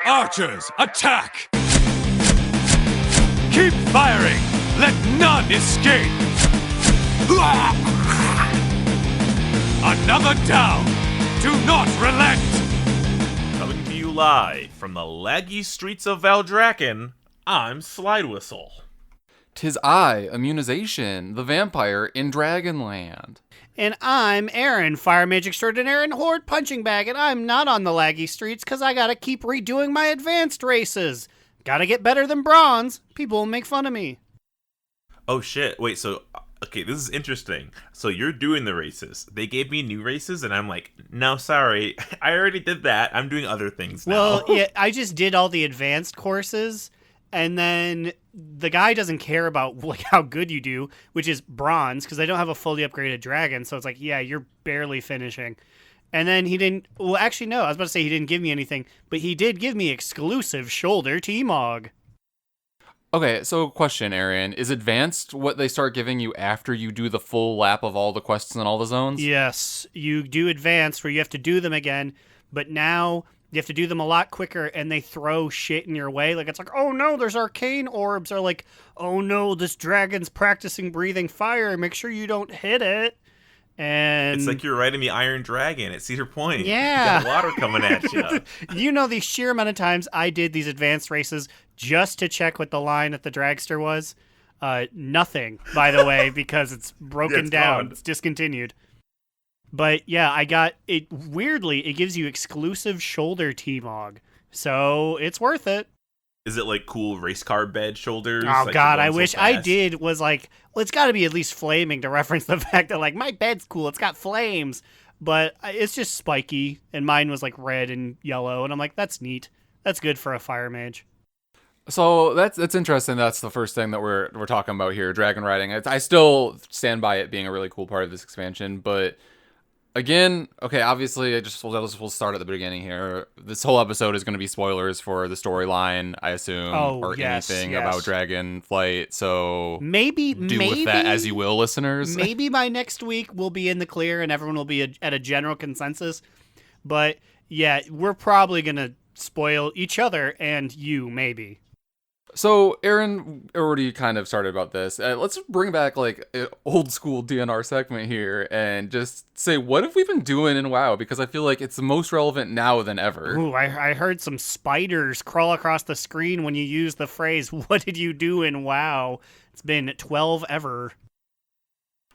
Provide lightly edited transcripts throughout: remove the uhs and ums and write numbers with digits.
Archers, attack! Keep firing! Let none escape! Another down! Do not relent! Coming to you live from the laggy streets of Valdraken, I'm Slidewhistle. 'Tis I, Immunization, the vampire in Dragonland. And I'm Aaron, Fire Mage Extraordinaire and Horde Punching Bag, and I'm not on the laggy streets because I gotta keep redoing my advanced races. Gotta get better than bronze. People will make fun of me. Oh shit, wait, so, okay, this is interesting. So you're doing the races. They gave me new races, and I'm like, no, sorry, I already did that. I'm doing other things now. Well, yeah, I just did all the advanced courses, and then the guy doesn't care about like how good you do, which is bronze, because I don't have a fully upgraded dragon, so it's like, yeah, you're barely finishing. And then he didn't, well, actually, no, I was about to say he didn't give me anything, but he did give me exclusive shoulder T-Mog. Okay, so question, Aaron. Is advanced what they start giving you after you do the full lap of all the quests and all the zones? Yes, you do advanced where you have to do them again, but now you have to do them a lot quicker, and they throw shit in your way. Like, it's like, oh no, there's arcane orbs, or like, oh no, this dragon's practicing breathing fire. Make sure you don't hit it. And it's like you're riding the Iron Dragon at Cedar Point. Yeah. You got water coming at you. You know the sheer amount of times I did these advanced races just to check what the line at the dragster was. Nothing, by the way, because it's broken it's down. gone. It's discontinued. But yeah, I got it. Weirdly, it gives you exclusive shoulder T-Mog. So it's worth it. Is it like cool race car bed shoulders? Oh like God, the I ones so wish I fast? did. Was like, well, it's got to be at least flaming to reference the fact that like my bed's cool. It's got flames, but it's just spiky, and mine was like red and yellow, and I'm like, that's neat. That's good for a fire mage. So that's interesting. That's the first thing that we're talking about here, dragon riding. I still stand by it being a really cool part of this expansion, but again, okay, obviously, we'll start at the beginning here. This whole episode is going to be spoilers for the storyline, I assume, or anything about Dragonflight. So maybe with that as you will, listeners. Maybe by next week we'll be in the clear and everyone will be at a general consensus. But yeah, we're probably going to spoil each other and you, maybe. So, Aaron already kind of started about this. Let's bring back, like, an old school DNR segment here and just say, what have we been doing in WoW? Because I feel like it's the most relevant now than ever. Ooh, I heard some spiders crawl across the screen when you use the phrase, what did you do in WoW? It's been 12 ever.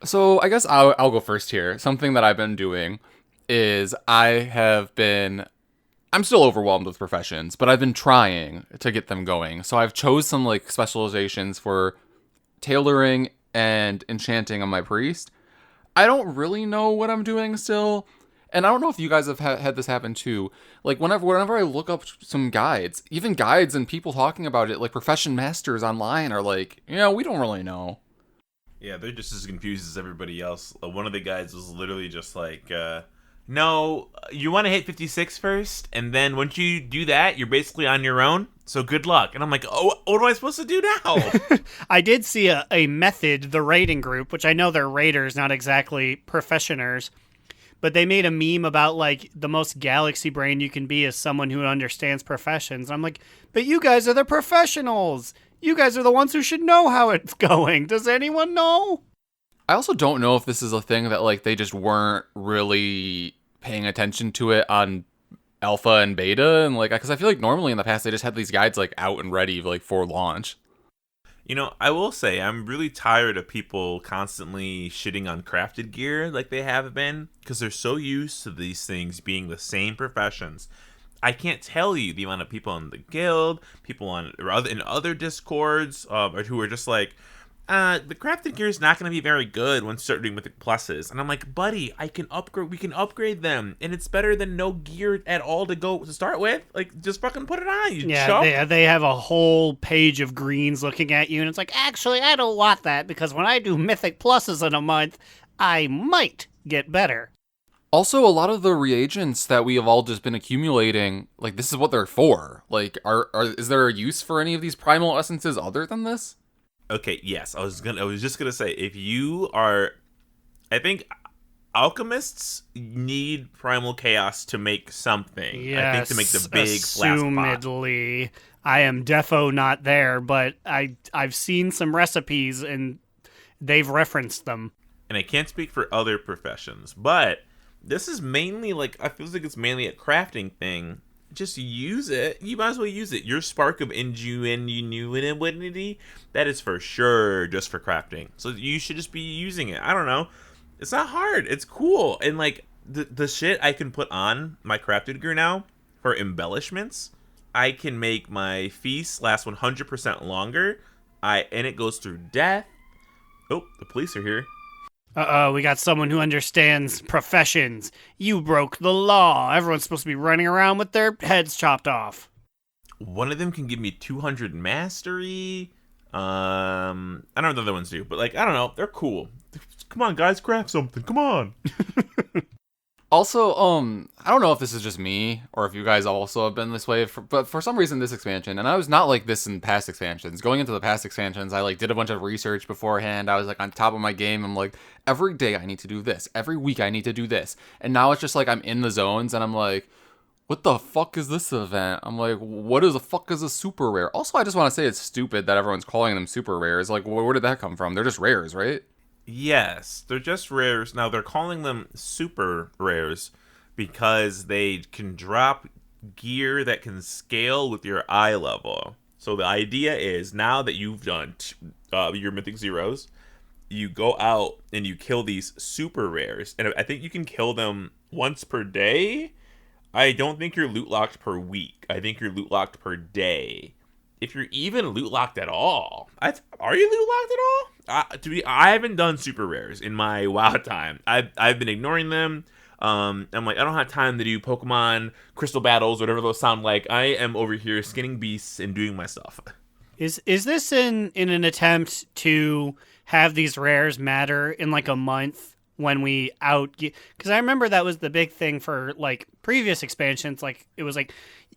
So, I guess I'll go first here. Something that I've been doing is I'm still overwhelmed with professions, but I've been trying to get them going. So I've chose some like specializations for tailoring and enchanting on my priest. I don't really know what I'm doing still. And I don't know if you guys have had this happen too. Like whenever I look up some guides, even guides and people talking about it, like profession masters online are like, we don't really know. Yeah, they're just as confused as everybody else. One of the guys was literally just like, no, you want to hit 56 first, and then once you do that, you're basically on your own, so good luck. And I'm like, oh, what am I supposed to do now? I did see a method, the raiding group, which I know they're raiders, not exactly professioners, but they made a meme about, like, the most galaxy brain you can be as someone who understands professions. I'm like, but you guys are the professionals. You guys are the ones who should know how it's going. Does anyone know? I also don't know if this is a thing that like they just weren't really paying attention to it on alpha and beta, and like because I feel like normally in the past they just had these guides like out and ready like for launch. I will say I'm really tired of people constantly shitting on crafted gear like they have been, because they're so used to these things being the same professions. I can't tell you the amount of people in the guild, people in other discords, who are just like, the crafted gear is not going to be very good when start doing mythic pluses. And I'm like, buddy, we can upgrade them, and it's better than no gear at all to start with. Like, just fucking put it on, you chump. They have a whole page of greens looking at you, and it's like, actually, I don't want that, because when I do mythic pluses in a month, I might get better. Also, a lot of the reagents that we have all just been accumulating, like, this is what they're for. Like, is there a use for any of these primal essences other than this? Okay, yes. I was just gonna say, if you are, I think alchemists need primal chaos to make something. Yes, I think to make the big flask pot. assumedly. I am defo not there, but I've seen some recipes and they've referenced them. And I can't speak for other professions, but this is mainly like, I feel like it's mainly a crafting thing. Just use it. You might as well use it. Your spark of ingenuity, that is for sure just for crafting. So you should just be using it. I don't know. It's not hard. It's cool. And like the shit I can put on my crafted gear now for embellishments, I can make my feast last 100% longer. And it goes through death. Oh, the police are here. Uh-oh, we got someone who understands professions. You broke the law. Everyone's supposed to be running around with their heads chopped off. One of them can give me 200 mastery. I don't know what the other ones do, but like, I don't know. They're cool. Come on, guys, craft something. Come on. Also, I don't know if this is just me or if you guys also have been this way, but for some reason this expansion, and I was not like this in past expansions. Going into the past expansions, I like did a bunch of research beforehand. I was like on top of my game. I'm like, every day I need to do this. Every week I need to do this. And now it's just like I'm in the zones and I'm like, what the fuck is this event? I'm like, what is the fuck is a super rare? Also, I just want to say it's stupid that everyone's calling them super rares. Like, where did that come from? They're just rares, right? Yes, they're just rares. Now, they're calling them super rares because they can drop gear that can scale with your eye level. So the idea is, now that you've done your Mythic Zeros, you go out and you kill these super rares. And I think you can kill them once per day. I don't think you're loot locked per week. I think you're loot locked per day. If you're even loot locked at all. Are you loot locked at all? I haven't done super rares in my WoW time. I've been ignoring them. I'm like, I don't have time to do Pokemon crystal battles, whatever those sound like. I am over here skinning beasts and doing my stuff. Is this in an attempt to have these rares matter in like a month when we out? Because I remember that was the big thing for like previous expansions. Like it was like,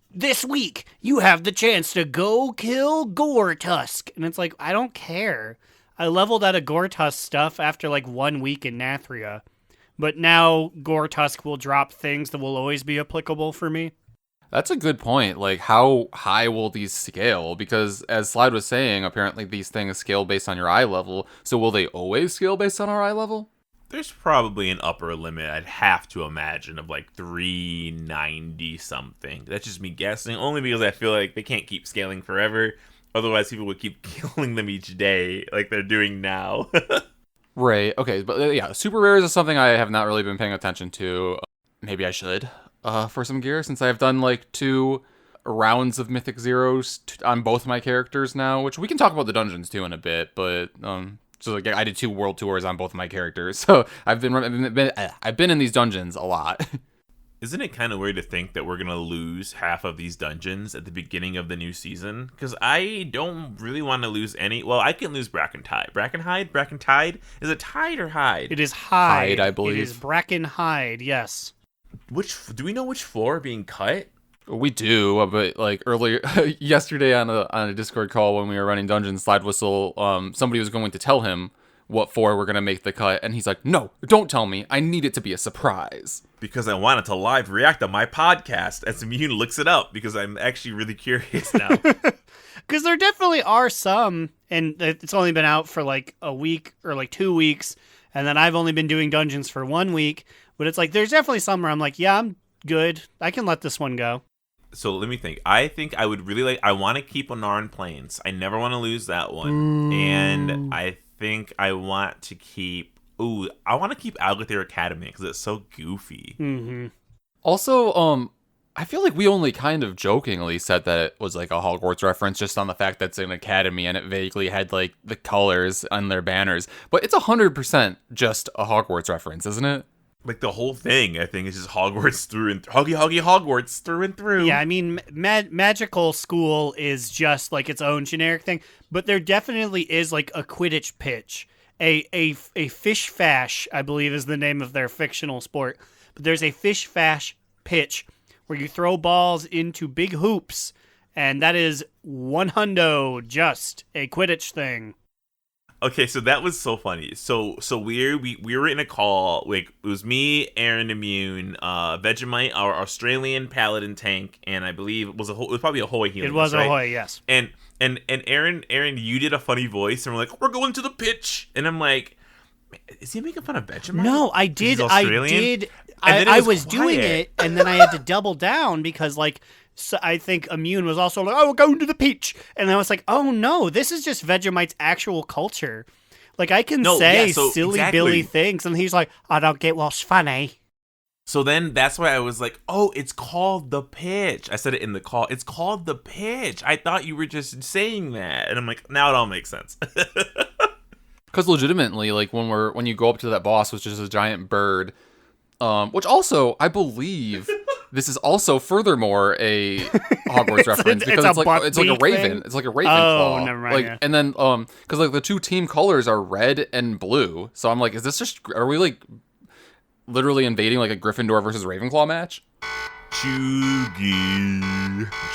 this week you have the chance to go kill Gore-Tusk, and it's like, I don't care. I leveled out of Gore-Tusk stuff after like 1 week in Nathria, but now Gore-Tusk will drop things that will always be applicable for me. That's a good point. Like, how high will these scale? Because as Slide was saying, apparently these things scale based on your eye level. So will they always scale based on our eye level? There's probably an upper limit, I'd have to imagine, of like 390 something. That's just me guessing, only because I feel like they can't keep scaling forever. Otherwise, people would keep killing them each day like they're doing now. Right. Okay. But yeah, super rares is something I have not really been paying attention to. Maybe I should for some gear, since I've done like 2 rounds of Mythic Zeros on both my characters now, which we can talk about the dungeons too in a bit. But so like I did 2 world tours on both of my characters, so I've been in these dungeons a lot. Isn't it kind of weird to think that we're going to lose half of these dungeons at the beginning of the new season? Because I don't really want to lose any. Well, I can lose Brackenhide. Brackenhide? Is it Tide or Hide? It is Hide, I believe. It is Brackenhide, yes. Do we know which floor are being cut? We do, but like earlier yesterday on a Discord call when we were running Dungeon Slidewhistle, somebody was going to tell him what floor we're going to make the cut, and he's like, no, don't tell me. I need it to be a surprise. Because I wanted to live react on my podcast as Immune looks it up, because I'm actually really curious now. Because there definitely are some, and it's only been out for like a week or like 2 weeks, and then I've only been doing dungeons for 1 week, but it's like there's definitely some where I'm like, yeah, I'm good. I can let this one go. So let me think. I think I would really I want to keep Onaran Plains. I never want to lose that one. And I think I want to keep... I want to keep Algathere Academy because it's so goofy. Mm-hmm. Also, I feel like we only kind of jokingly said that it was like a Hogwarts reference just on the fact that it's an academy and it vaguely had like the colors on their banners. But it's 100% just a Hogwarts reference, isn't it? Like the whole thing, I think, is just Hogwarts through and Hogwarts through and through. Yeah, I mean, magical school is just like its own generic thing, but there definitely is like a Quidditch pitch, a fish fash, I believe is the name of their fictional sport. But there's a fish fash pitch where you throw balls into big hoops, and that is 100 just a Quidditch thing. Okay, so that was so funny. So we were in a call. Like it was me, Aaron, Immune, Vegemite, our Australian Paladin tank, and I believe it was probably a Hoy healing. It was right? a Hoy, yes. And Aaron, you did a funny voice, and we're like, we're going to the pitch, and I'm like, is he making fun of Vegemite? No, I did. I was doing it, and then I had to double down because like. So I think Immune was also like, oh, we're going to the pitch. And I was like, oh, no, this is just Vegemite's actual culture. Like, I can say silly Billy things, and he's like, I don't get what's funny. So then that's why I was like, oh, it's called the pitch. I said it in the call. It's called the pitch. I thought you were just saying that. And I'm like, now it all makes sense. Because legitimately, like, when you go up to that boss, which is a giant bird, which also, I believe... This is also furthermore a Hogwarts reference because it's like a raven. Thing? It's like a raven claw. claw. Never mind. Like, and then because like the two team colors are red and blue. So I'm like, is this just are we like literally invading like a Gryffindor versus Ravenclaw match? Chuggy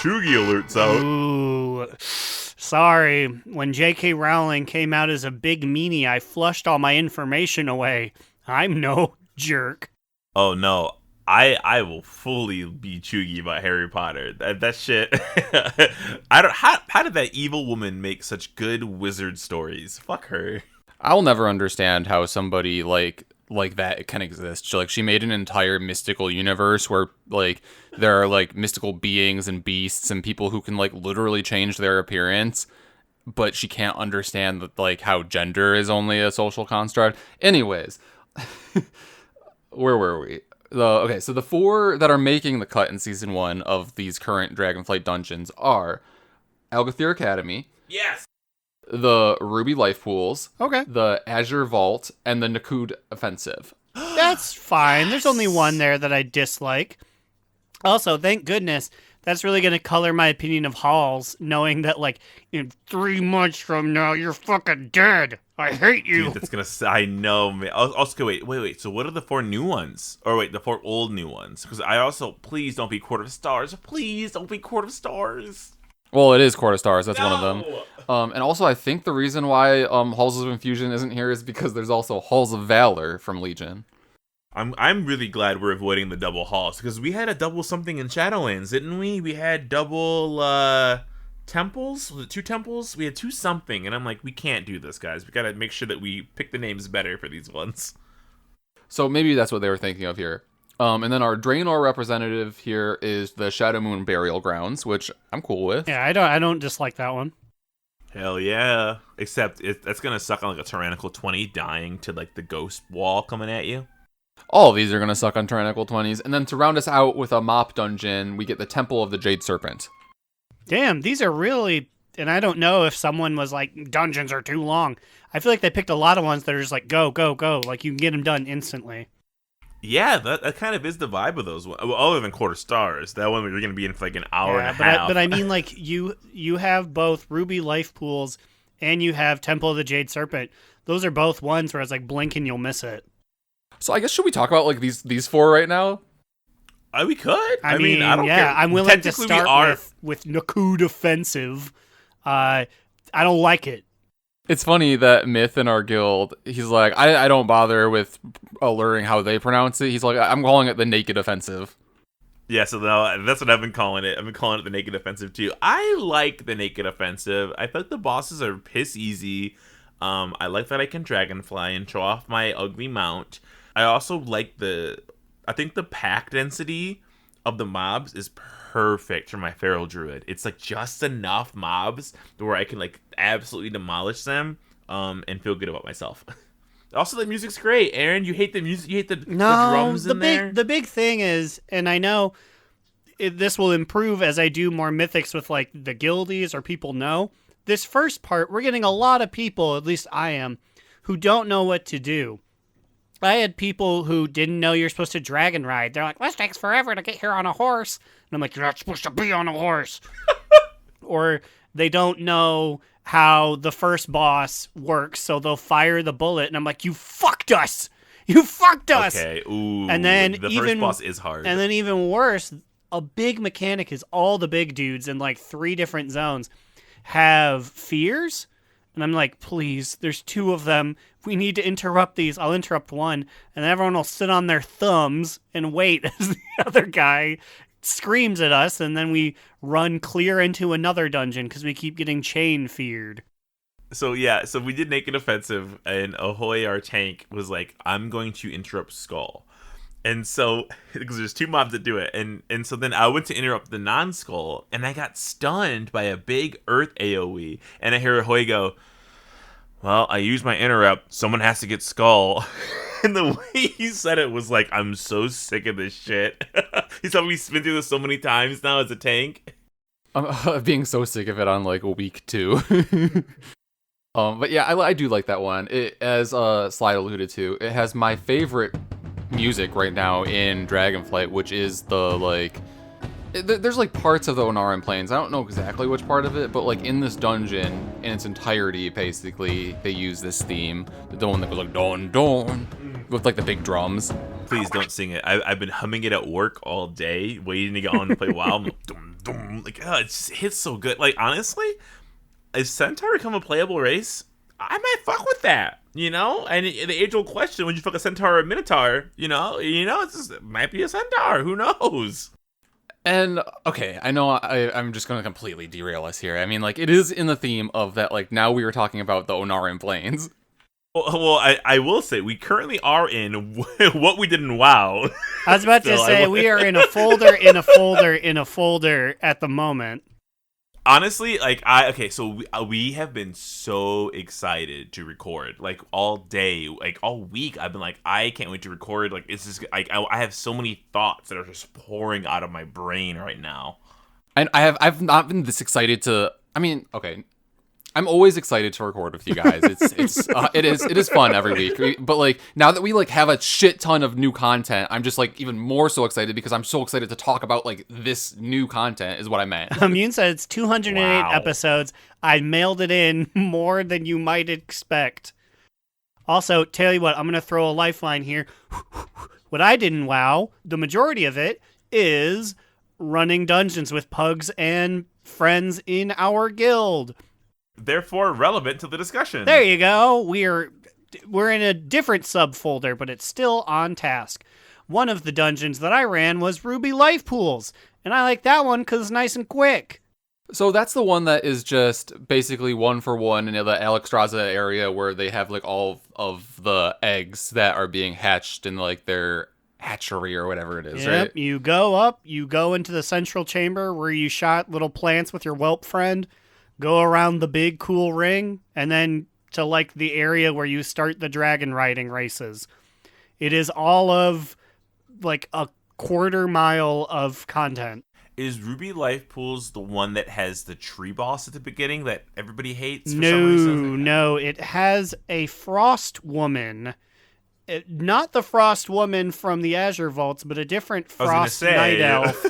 alerts out. Ooh. Sorry. When J.K. Rowling came out as a big meanie, I flushed all my information away. I'm no jerk. Oh no. I will fully be chuggy about Harry Potter. That shit. I don't. How did that evil woman make such good wizard stories? Fuck her. I'll never understand how somebody like that can exist. Like she made an entire mystical universe where like there are like mystical beings and beasts and people who can like literally change their appearance, but she can't understand that like how gender is only a social construct. Anyways, where were we? So the 4 that are making the cut in Season 1 of these current Dragonflight dungeons are Algathir Academy. Yes! The Ruby Life Pools. Okay. The Azure Vault. And the Nakud Offensive. That's fine. There's only one there that I dislike. Also, thank goodness, that's really going to color my opinion of Halls, knowing that, like, in 3 months from now, you're fucking dead. I hate you. Dude, that's gonna. I know, man. Also, wait. So, what are the 4 new ones? Or wait, the 4 old new ones? Because I also, please don't be Court of Stars. Please don't be Court of Stars. Well, it is Court of Stars. That's one of them. And also, I think the reason why Halls of Infusion isn't here is because there's also Halls of Valor from Legion. I'm really glad we're avoiding the double halls because we had a double something in Shadowlands, didn't we? We had double temples. Was it 2 temples? We had 2 something, and I'm like, we can't do this, guys. We gotta make sure that we pick the names better for these ones. So maybe that's what they were thinking of here. And then our Draenor representative here is the Shadow Moon Burial Grounds, which I'm cool with. Yeah, I don't dislike that one. Hell yeah! Except that's gonna suck on like a tyrannical 20 dying to like the ghost wall coming at you. All of these are going to suck on tyrannical 20s. And then to round us out with a mop dungeon, we get the Temple of the Jade Serpent. Damn, these are really... And I don't know if someone was like, dungeons are too long. I feel like they picked a lot of ones that are just like, go, go, go. Like, you can get them done instantly. Yeah, that kind of is the vibe of those ones. Well, other than Quarter Stars. That one you're going to be in for like an hour and a half. But I mean, like, you have both Ruby Life Pools and you have Temple of the Jade Serpent. Those are both ones where it's like, blink and you'll miss it. So I guess should we talk about like these 4 right now? We could. I mean, I don't care. I'm willing to start with Nakud Offensive. I don't like it. It's funny that Myth in our guild, he's like, I don't bother with learning how they pronounce it. He's like, I'm calling it the Naked Offensive. Yeah, so that's what I've been calling it. I've been calling it the Naked Offensive too. I like the Naked Offensive. I thought the bosses are piss easy. I like that I can dragonfly and show off my ugly mount. I also like I think the pack density of the mobs is perfect for my feral druid. It's like just enough mobs where I can like absolutely demolish them and feel good about myself. Also, the music's great. Aaron, you hate the music? You hate the drums in there? The big thing is, and I know this will improve as I do more mythics with like the guildies or people know. This first part, we're getting a lot of people, at least I am, who don't know what to do. I had people who didn't know you're supposed to dragon ride. They're like, this takes forever to get here on a horse. And I'm like, you're not supposed to be on a horse. Or they don't know how the first boss works, so they'll fire the bullet. And I'm like, you fucked us. You fucked us. Okay, ooh. And then the first boss is hard. And then even worse, a big mechanic is all the big dudes in like 3 different zones have fears. And I'm like, please, there's 2 of them. We need to interrupt these. I'll interrupt one. And then everyone will sit on their thumbs and wait as the other guy screams at us. And then we run clear into another dungeon because we keep getting chain feared. So we did Naked Offensive, and Ahoy, our tank, was like, I'm going to interrupt Skull. And so, because there's 2 mobs that do it, and so then I went to interrupt the non-Skull, and I got stunned by a big Earth AoE, and I hear Ahoy go, well, I used my interrupt, someone has to get Skull. And the way he said it was like, I'm so sick of this shit. He's probably been through this so many times now as a tank. I'm being so sick of it on like week 2. But yeah, I do like that one. It, as Slide alluded to, it has my favorite music right now in Dragonflight, which is the like there's like parts of the Onaran Plains. I don't know exactly which part of it, but like in this dungeon in its entirety, basically they use this theme, the one that goes like don don with like the big drums. Please don't sing it. I've been humming it at work all day, waiting to get on to play WoW. I'm like, dum, dum. Like, it just hits so good. Like, honestly, if Centaur become a playable race, I might fuck with that, you know? And the age-old question, would you fuck a Centaur or a Minotaur? You know, it might be a Centaur. Who knows? And, okay, I know I'm just going to completely derail us here. I mean, like, it is in the theme of that, like, now we were talking about the Onaran Plains. Well, I will say, we currently are in what we did in WoW. I was about to say, we are in a folder, in a folder, in a folder at the moment. Honestly, like, so we have been so excited to record, like, all day, like, all week. I've been like, I can't wait to record. Like, it's just, like, I have so many thoughts that are just pouring out of my brain right now. And I've not been this excited to, I mean, okay, I'm always excited to record with you guys. It is fun every week. But like now that we like have a shit ton of new content, I'm just like even more so excited because I'm so excited to talk about like this new content is what I meant. Immune said it's 208 episodes. I mailed it in more than you might expect. Also, tell you what, I'm gonna throw a lifeline here. What I did in WoW, the majority of it is running dungeons with pugs and friends in our guild. Therefore relevant to the discussion. There you go. We're in a different subfolder, but it's still on task. One of the dungeons that I ran was Ruby Life Pools, and I like that one because it's nice and quick. So that's the one that is just basically 1-for-1 in the Alexstrasza area where they have like all of the eggs that are being hatched in like their hatchery or whatever it is, yep, right? You go up, you go into the central chamber where you shot little plants with your whelp friend, go around the big cool ring, and then to like the area where you start the dragon riding races. It is all of like a quarter mile of content. Is Ruby Life Pools the one that has the tree boss at the beginning that everybody hates for some reason? No, it has a frost woman. Not the frost woman from the Azure Vaults, but a different frost night elf.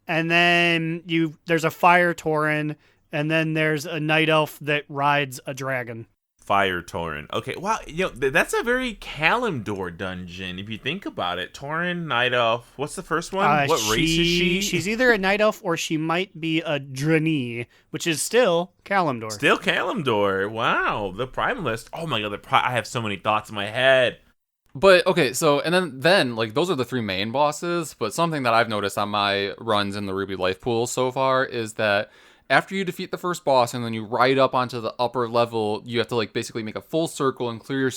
And then there's a fire tauren. And then there's a night elf that rides a dragon. Fire Tauren. Okay, wow, that's a very Kalimdor dungeon if you think about it. Tauren, night elf. What's the first one? What race is she? She's either a night elf or she might be a Draenei, which is still Kalimdor. Still Kalimdor. Wow, the Primalist. Oh my god, I have so many thoughts in my head. But okay, so and then like those are the 3 main bosses. But something that I've noticed on my runs in the Ruby Life Pool so far is that after you defeat the first boss and then you ride up onto the upper level, you have to like basically make a full circle and clear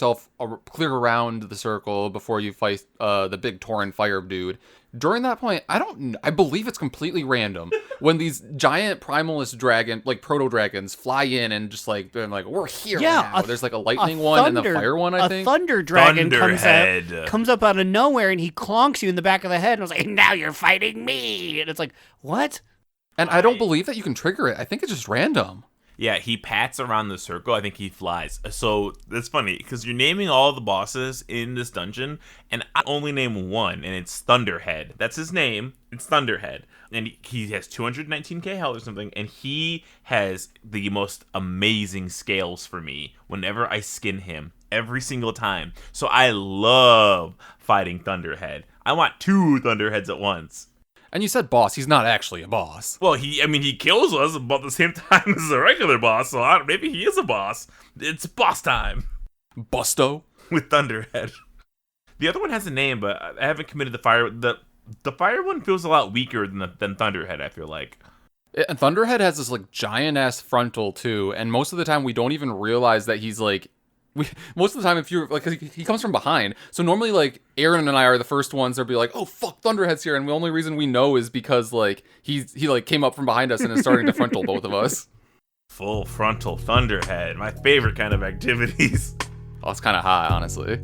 around the circle before you fight the big Tauren fire dude. During that point, I believe it's completely random when these giant primalist dragon, like proto dragons, fly in and just like they're like, we're here now. There's like a lightning one and a fire one. I think a thunder dragon comes up out of nowhere and he clonks you in the back of the head and was like, now you're fighting me. And it's like, what? And I don't believe that you can trigger it. I think it's just random. Yeah, he pats around the circle. I think he flies. So that's funny because you're naming all the bosses in this dungeon, and I only name one, and it's Thunderhead. That's his name. It's Thunderhead. And he has 219k health or something, and he has the most amazing scales for me whenever I skin him every single time. So I love fighting Thunderhead. I want 2 Thunderheads at once. And you said boss. He's not actually a boss. Well, he kills us about the same time as a regular boss, so maybe he is a boss. It's boss time. Busto? With Thunderhead. The other one has a name, but I haven't committed the fire. The fire one feels a lot weaker than Thunderhead, I feel like. And Thunderhead has this like giant ass frontal too, and most of the time we don't even realize that he's like. Most of the time, if you're like, he comes from behind. So normally, like Aaron and I are the first ones to be like, "Oh fuck, Thunderhead's here," and the only reason we know is because like he like came up from behind us and is starting to frontal both of us. Full frontal Thunderhead, my favorite kind of activities. Oh, it's kind of high, honestly.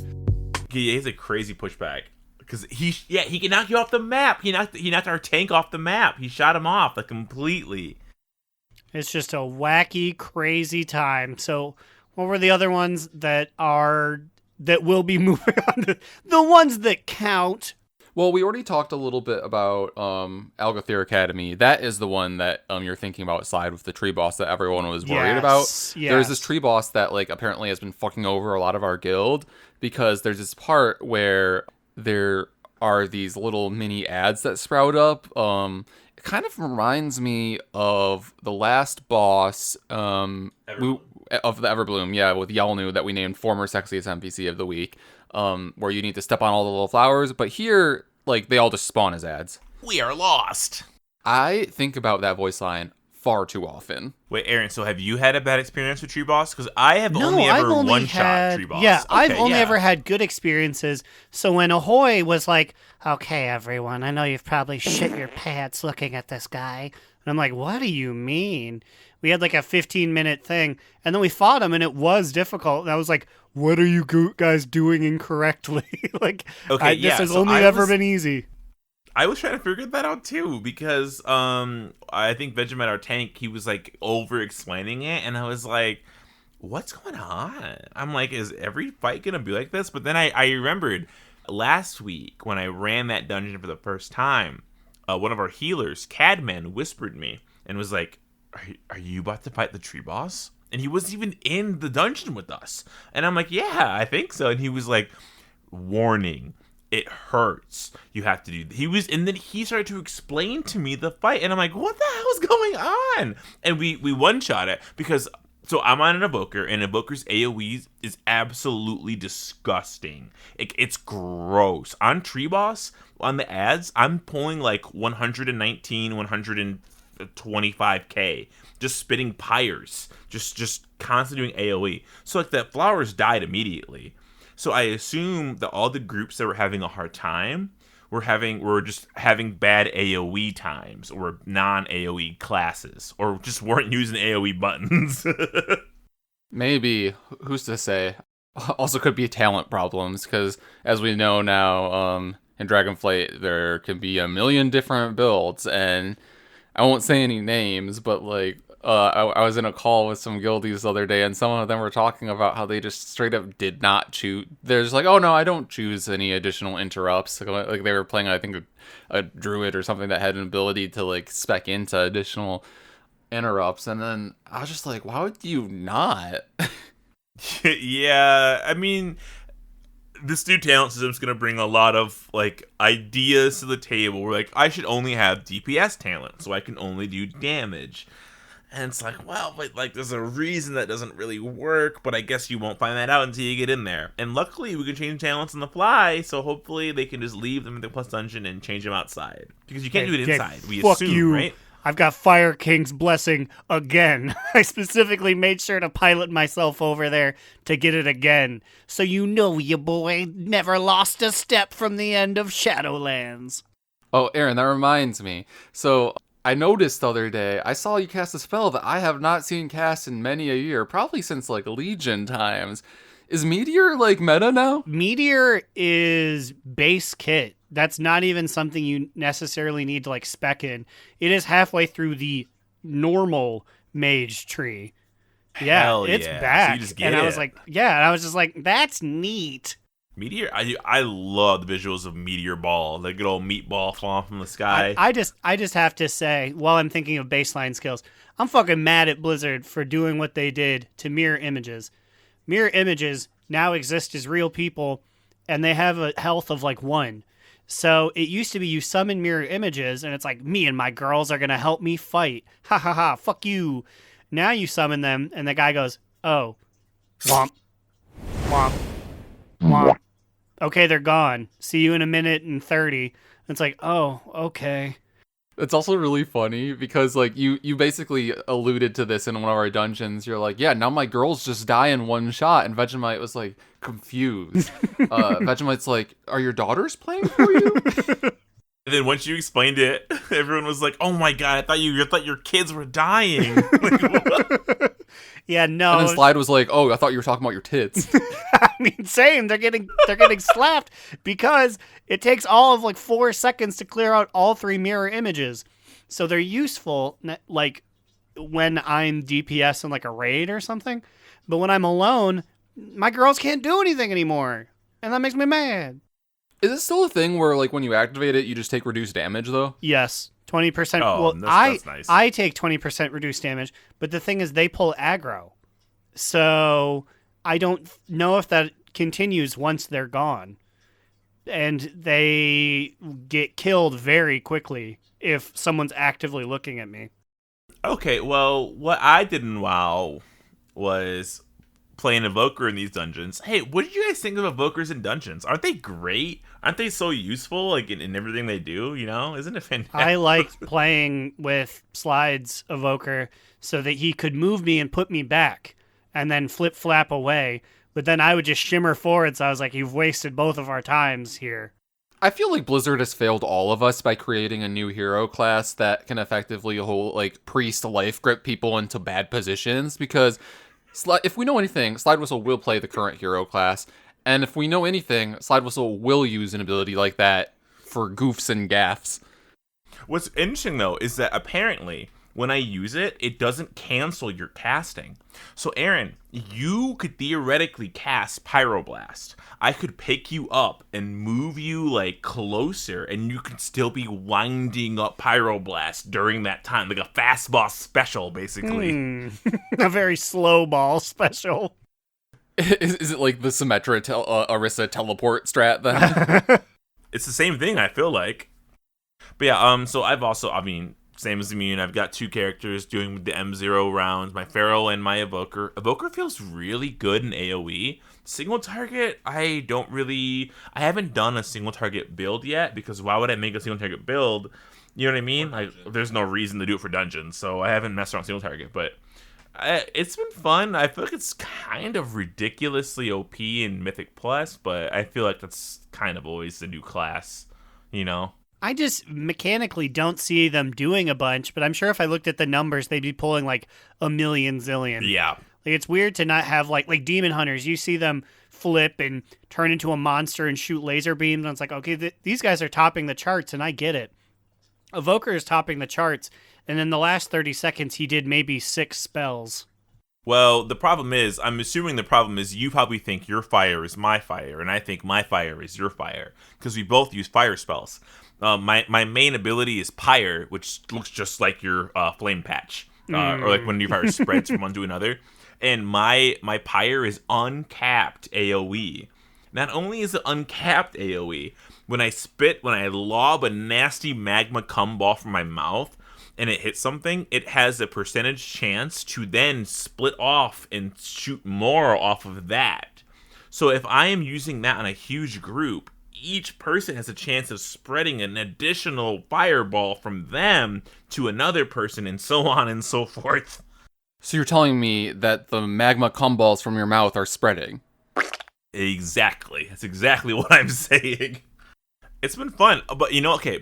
He has a crazy pushback. Because he can knock you off the map. He knocked our tank off the map. He shot him off like completely. It's just a wacky, crazy time. So, what were the other ones that will be moving on to the ones that count? Well, we already talked a little bit about Algothir Academy. That is the one that you're thinking about, Slide, with the tree boss that everyone was worried about. Yes. There's this tree boss that like apparently has been fucking over a lot of our guild because there's this part where there are these little mini ads that sprout up. It kind of reminds me of the last boss of the Everbloom, with Yalnu that we named former sexiest NPC of the week, where you need to step on all the little flowers. But here, like, they all just spawn as ads. We are lost. I think about that voice line far too often. Wait, Aaron, so have you had a bad experience with Tree Boss? Because I have only ever one-shot Tree Boss. Yeah, I've only ever had good experiences. So when Ahoy was like, "Okay, everyone, I know you've probably shit your pants looking at this guy." And I'm like, "What do you mean?" We had like a 15-minute thing, and then we fought him, and it was difficult. And I was like, "What are you guys doing incorrectly?" Like, this has only ever been easy. I was trying to figure that out too, because I think Vegemet, our tank, he was like over explaining it, and I was like, what's going on? I'm like, is every fight gonna be like this? But then I remembered last week when I ran that dungeon for the first time, one of our healers, Cadman, whispered me and was like, are you about to fight the tree boss? And he wasn't even in the dungeon with us. And I'm like, yeah, I think so. And he was like, warning, it hurts. You have to do. And then he started to explain to me the fight, and I'm like, what the hell is going on? And we one shot it because. So I'm on an Evoker, and Evoker's AoE is absolutely disgusting. It's gross. On Tree Boss, on the ads, I'm pulling like 119, 125k, just spitting pyres, just constantly doing AoE. So like the flowers died immediately. So I assume that all the groups that were having a hard time were just having bad AoE times or non-AoE classes, or just weren't using AoE buttons. Maybe. Who's to say? Also could be talent problems, because as we know now, in Dragonflight, there can be a million different builds, and I won't say any names, but like, I was in a call with some guildies the other day, and some of them were talking about how they just straight up did not choose. They're just like, oh no, I don't choose any additional interrupts. Like they were playing, I think, a druid or something that had an ability to like spec into additional interrupts. And then I was just like, why would you not? Yeah, I mean, this new talent system is going to bring a lot of like ideas to the table. Where like, I should only have DPS talent, so I can only do damage. And it's like, well, but like, there's a reason that doesn't really work, but I guess you won't find that out until you get in there. And luckily, we can change talents on the fly, so hopefully they can just leave them in the plus dungeon and change them outside. Because you can't do it inside, we assume, right? I've got Fire King's blessing again. I specifically made sure to pilot myself over there to get it again. So you know your boy never lost a step from the end of Shadowlands. Oh, Aaron, that reminds me. So I noticed the other day, I saw you cast a spell that I have not seen cast in many a year, probably since like Legion times. Is Meteor like meta now? Meteor is base kit. That's not even something you necessarily need to like spec in. It is halfway through the normal mage tree. Yeah, Hell it's yeah. back. So you just get and it. I was like, yeah, and I was just like, that's neat. Meteor, I love the visuals of Meteor Ball, the good old meatball falling from the sky. I just have to say, while I'm thinking of baseline skills, I'm fucking mad at Blizzard for doing what they did to mirror images. Mirror images now exist as real people, and they have a health of like 1. So it used to be you summon mirror images, and it's like, me and my girls are going to help me fight. Ha ha ha, fuck you. Now you summon them, and the guy goes, oh, womp, womp, womp. Okay, they're gone. See you in a minute and 30. It's like, oh, okay. It's also really funny because, like, you basically alluded to this in one of our dungeons. You're like, yeah, now my girls just die in one shot. And Vegemite was, like, confused. Vegemite's like, are your daughters playing for you? And then once you explained it, everyone was like, oh my god, I thought your kids were dying. Like, what? Yeah, no. And then Slide was like, oh, I thought you were talking about your tits. I mean, same. They're getting slapped because it takes all of like 4 seconds to clear out all 3 mirror images. So they're useful, like when I'm DPS in like a raid or something. But when I'm alone, my girls can't do anything anymore, and that makes me mad. Is it still a thing where, like, when you activate it, you just take reduced damage, though? Yes, 20%. Oh, well, that's nice. I take 20% reduced damage, but the thing is they pull aggro. So I don't know if that continues once they're gone. And they get killed very quickly if someone's actively looking at me. Okay, well, what I did in WoW was play an evoker in these dungeons. Hey, what did you guys think of evokers in dungeons? Aren't they great? Aren't they so useful, like in everything they do? You know, isn't it fantastic? I liked playing with Slide's evoker so that he could move me and put me back, and then flip flap away. But then I would just shimmer forward. So I was like, "You've wasted both of our times here." I feel like Blizzard has failed all of us by creating a new hero class that can effectively hold, like, priest life grip people into bad positions, because if we know anything, Slidewhistle will play the current hero class, and if we know anything, Slidewhistle will use an ability like that for goofs and gaffs. What's interesting, though, is that apparently when I use it, it doesn't cancel your casting. So, Aaron, you could theoretically cast Pyroblast. I could pick you up and move you, like, closer, and you could still be winding up Pyroblast during that time. Like a fast boss special, basically. A very slow ball special. Is it like the Symmetra Orisa teleport strat, then? It's the same thing, I feel like. But yeah, so I've also, same as Immune, I've got 2 characters doing the M0 rounds, my Feral and my Evoker. Evoker feels really good in AoE. Single target, I haven't done a single target build yet, because why would I make a single target build? You know what I mean? Like, there's no reason to do it for dungeons, so I haven't messed around with single target, but it's been fun. I feel like it's kind of ridiculously OP in Mythic Plus, but I feel like that's kind of always the new class, you know? I just mechanically don't see them doing a bunch, but I'm sure if I looked at the numbers, they'd be pulling like a million zillion. Yeah. Like, it's weird to not have like Demon Hunters. You see them flip and turn into a monster and shoot laser beams, and it's like, okay, these guys are topping the charts, and I get it. Evoker is topping the charts, and in the last 30 seconds, he did maybe 6 spells. Well, the problem is, I'm assuming the problem is you probably think your fire is my fire, and I think my fire is your fire, because we both use fire spells. My main ability is Pyre, which looks just like your flame patch, or like when your fire spreads from one to another. And my Pyre is uncapped AoE. Not only is it uncapped AoE, when I lob a nasty magma cum ball from my mouth, and it hits something, it has a percentage chance to then split off and shoot more off of that. So if I am using that on a huge group, each person has a chance of spreading an additional fireball from them to another person, and so on and so forth. So you're telling me that the magma cum balls from your mouth are spreading? Exactly. That's exactly what I'm saying. It's been fun, but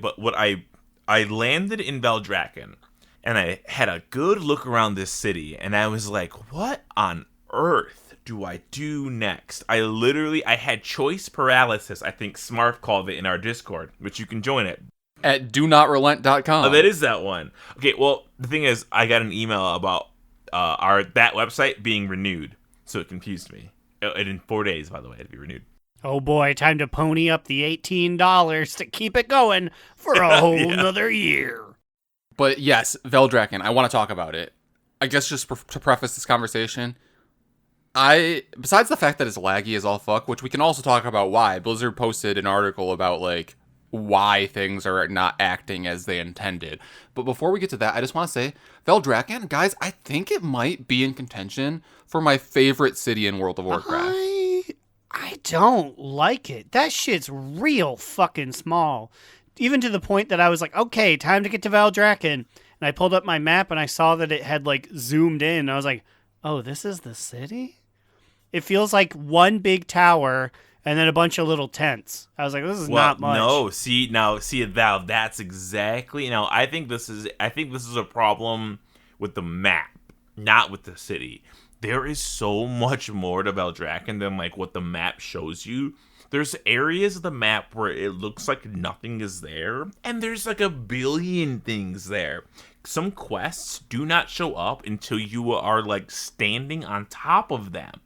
but what I landed in Valdrakken, and I had a good look around this city, and I was like, what on earth do I do next? I had choice paralysis, I think Smarf called it in our Discord, which you can join it. At donotrelent.com. Oh, that is that one. Okay, well, the thing is, I got an email about that website being renewed, so it confused me. And in 4 days, by the way, it'd be renewed. Oh boy, time to pony up the $18 to keep it going for a whole nother year. But yes, Veldraken, I want to talk about it. I guess just to preface this conversation, besides the fact that it's laggy as all fuck, which we can also talk about why, Blizzard posted an article about, like, why things are not acting as they intended. But before we get to that, I just want to say, Veldraken, guys, I think it might be in contention for my favorite city in World of Warcraft. I don't like it. That shit's real fucking small. Even to the point that I was like, okay, time to get to Veldraken. And I pulled up my map and I saw that it had like zoomed in. And I was like, oh, this is the city? It feels like one big tower and then a bunch of little tents. I was like, this is not much. No, see, Val, that's exactly. Now, I think this is a problem with the map, not with the city. There is so much more to Veldraken than like what the map shows you. There's areas of the map where it looks like nothing is there, and there's like a billion things there. Some quests do not show up until you are like standing on top of them.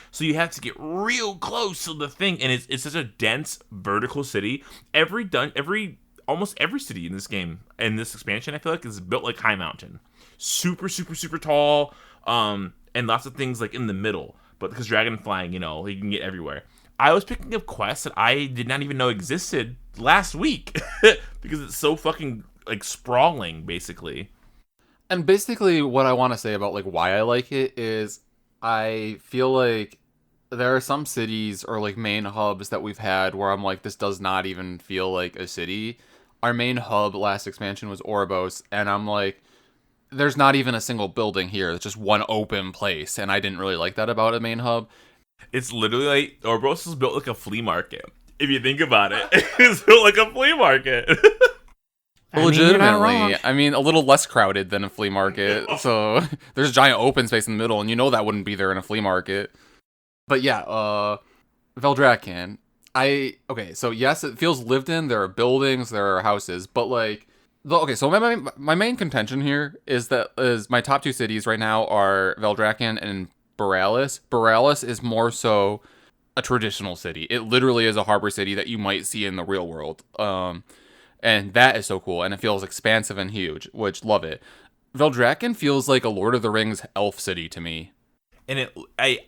So you have to get real close to the thing, and it's such a dense vertical city. Almost every city in this game, in this expansion, I feel like is built like High Mountain. Super, super, super tall, and lots of things like in the middle. But because dragon flying, you can get everywhere. I was picking up quests that I did not even know existed last week because it's so fucking like sprawling, basically. And basically what I want to say about like why I like it is I feel like there are some cities or like main hubs that we've had where I'm like, this does not even feel like a city. Our main hub last expansion was Oribos, and I'm like, there's not even a single building here. It's just one open place, and I didn't really like that about a main hub. It's literally like Oribos is built like a flea market. If you think about it, it's built like a flea market. Legitimately, I mean, a little less crowded than a flea market. So there's a giant open space in the middle, and that wouldn't be there in a flea market. But yeah, Veldraken. So yes, it feels lived in. There are buildings, there are houses, but like, so my main contention here is my top two cities right now are Veldraken and Borealis. Borealis is more so a traditional city. It literally is a harbor city that you might see in the real world. And that is so cool, and it feels expansive and huge, which love it. Veldraken feels like a Lord of the Rings elf city to me. And I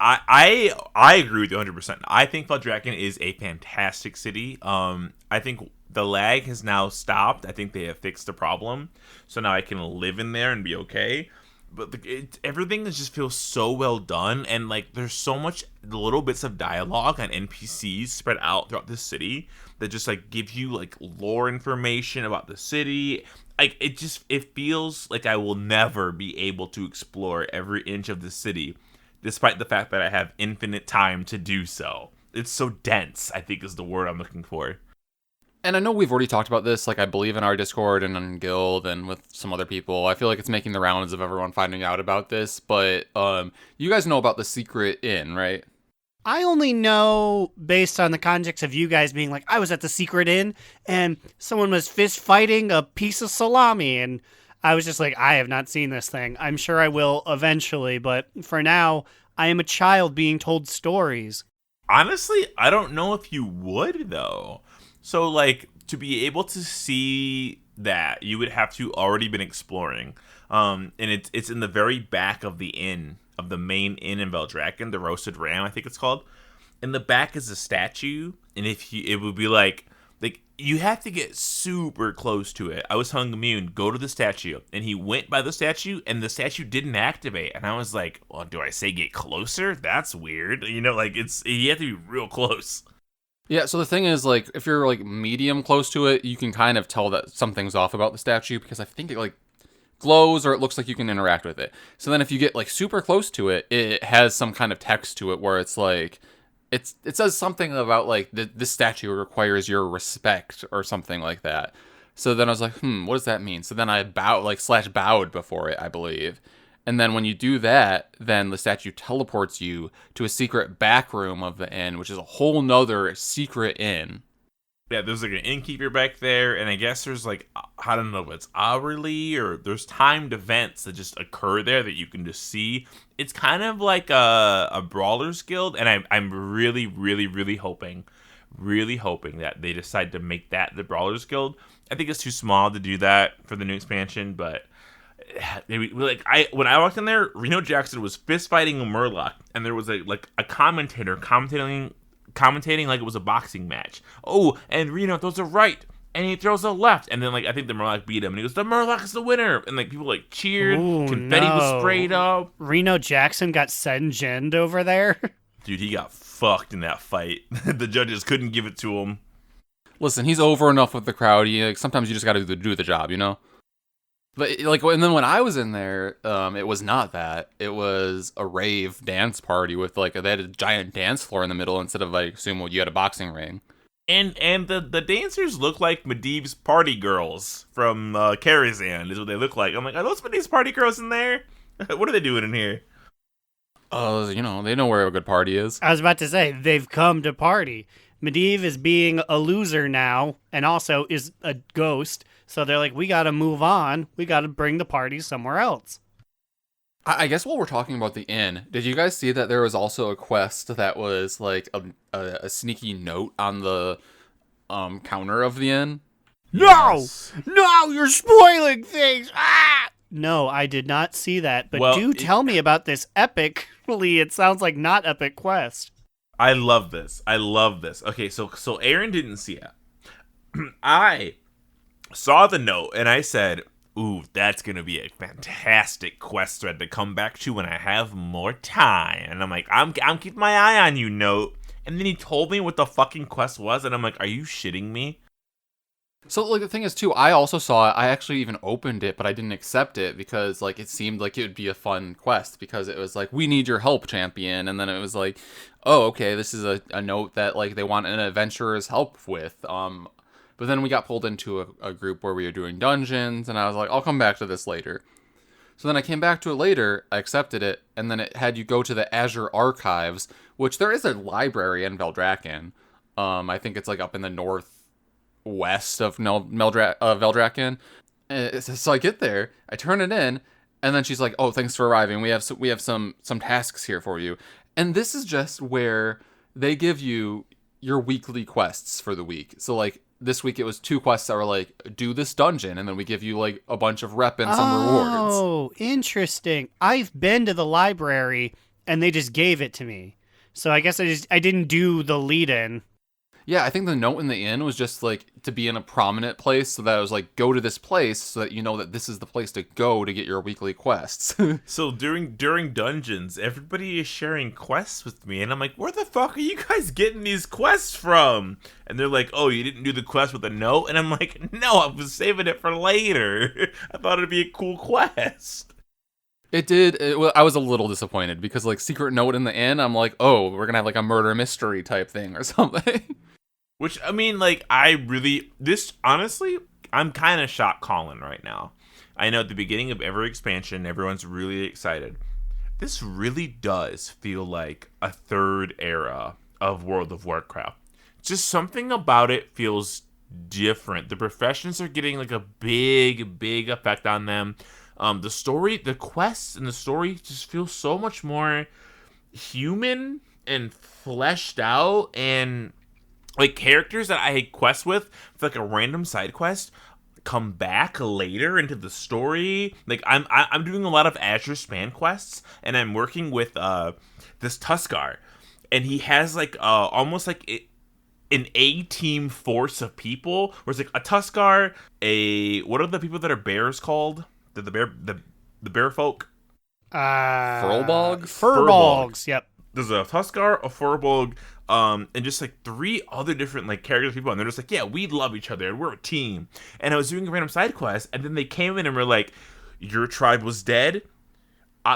agree with you 100%. I think Veldraken is a fantastic city. I think the lag has now stopped. I think they have fixed the problem, so now I can live in there and be okay. But everything just feels so well done, and like there's so much little bits of dialogue on NPCs spread out throughout the city that just like give you like lore information about the city. Like it feels like I will never be able to explore every inch of the city, despite the fact that I have infinite time to do so. It's so dense, I think is the word I'm looking for. And I know we've already talked about this, like I believe in our Discord and on Guild and with some other people. I feel like it's making the rounds of everyone finding out about this, but you guys know about the Secret Inn, right? I only know based on the context of you guys being like, I was at the Secret Inn and someone was fist fighting a piece of salami, and I was just like, I have not seen this thing. I'm sure I will eventually, but for now, I am a child being told stories. Honestly, I don't know if you would, though. So, like, to be able to see that, you would have to already been exploring. And it's in the very back of the inn, of the main inn in Veldraken, the Roasted Ram, I think it's called. In the back is a statue, and it would be like you have to get super close to it. I was telling Immune, go to the statue, and he went by the statue, and the statue didn't activate. And I was like, well, do I say get closer? That's weird. You have to be real close. Yeah, so the thing is, like, if you're, like, medium close to it, you can kind of tell that something's off about the statue, because I think it, like, glows, or it looks like you can interact with it. So then if you get, like, super close to it, it has some kind of text to it where it's, like, it says something about, like, this statue requires your respect, or something like that. So then I was like, what does that mean? So then I bowed before it, I believe. And then when you do that, then the statue teleports you to a secret back room of the inn, which is a whole nother secret inn. Yeah, there's like an innkeeper back there, and I guess there's like, I don't know if it's hourly or there's timed events that just occur there that you can just see. It's kind of like a Brawlers Guild, and I'm really, really, really hoping that they decide to make that the Brawlers Guild. I think it's too small to do that for the new expansion, but when I walked in there, Reno Jackson was fist fighting a Murloc, and there was a commentator commentating like it was a boxing match. Oh, and Reno, those are right. and he throws a left, and then like I think the Murloc beat him, and he goes, "The Murloc is the winner!" And like people like cheered, Ooh, confetti was no. sprayed up. Reno Jackson got Sengened over there. Dude, he got fucked in that fight. The judges couldn't give it to him. Listen, he's over enough with the crowd. Sometimes you just got to do the job, you know. But like, and then when I was in there, it was not that. It was a rave dance party with like they had a giant dance floor in the middle instead of like sumo. You had a boxing ring. And the dancers look like Medivh's party girls from Karazhan is what they look like. I'm like, are those Medivh's party girls in there? What are they doing in here? They know where a good party is. I was about to say, they've come to party. Medivh is being a loser now, and also is a ghost, so they're like, we gotta move on. We gotta bring the party somewhere else. I guess while we're talking about the inn, did you guys see that there was also a quest that was like a sneaky note on the counter of the inn? Yes. No, you're spoiling things. Ah! No, I did not see that, but Well, tell me about this epically, it sounds like not epic quest. I love this. Okay, so Aaron didn't see it. I saw the note and I said, "Ooh, that's gonna be a fantastic quest thread to come back to when I have more time." And I'm like, I'm keeping my eye on you, note. And then he told me what the fucking quest was, and I'm like, are you shitting me? So, like, the thing is, too, I also saw it. I actually even opened it, but I didn't accept it because, like, it seemed like it would be a fun quest because it was like, we need your help, champion. And then it was like, oh, okay, this is a note that, like, they want an adventurer's help with. But then we got pulled into a group where we were doing dungeons, and I was like, I'll come back to this later. So then I came back to it later, I accepted it, and then it had you go to the Azure Archives, which there is a library in Veldraken. I think it's, like, up in the northwest of Veldraken. So I get there, I turn it in, and then she's like, "Oh, thanks for arriving. We have some tasks here for you." And this is just where they give you your weekly quests for the week. So like this week it was 2 quests that were like, do this dungeon, and then we give you like a bunch of rep and some rewards. Oh, interesting. I've been to the library and they just gave it to me. So I guess I didn't do the lead-in. Yeah, I think the note in the inn was just like to be in a prominent place, so that I was like, go to this place so that you know that this is the place to go to get your weekly quests. So during dungeons, everybody is sharing quests with me, and I'm like, where the fuck are you guys getting these quests from? And they're like, oh, you didn't do the quest with a note? And I'm like, no, I was saving it for later. I thought it'd be a cool quest. It did. I was a little disappointed because like secret note in the inn, I'm like, oh, we're gonna have like a murder mystery type thing or something. Which, I mean, like, honestly, I'm kind of shock calling right now. I know at the beginning of every expansion, everyone's really excited. This really does feel like a third era of World of Warcraft. Just something about it feels different. The professions are getting, like, a big, big effect on them. The story, the quests and the story just feel so much more human and fleshed out, and like characters that I had quests with like a random side quest come back later into the story. Like I'm doing a lot of Azure Span quests, and I'm working with this Tuskar, and he has like almost like an A-team force of people. Where it's like a Tuskar, what are the people that are bears called? The bear folk. Furbolgs? Furbolgs, yep. There's a Tuskar, a Furbolg, and just like 3 other different like characters, people, and they're just like, yeah, we love each other and we're a team. And I was doing a random side quest, and then they came in and were like, your tribe was dead,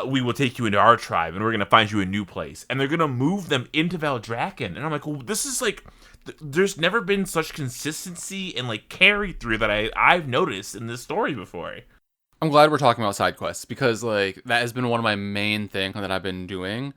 we will take you into our tribe, and we're gonna find you a new place, and they're gonna move them into Veldraken. And I'm like, well, this is like, there's never been such consistency and like carry through that I've noticed in this story before. I'm glad we're talking about side quests because like that has been one of my main things that I've been doing.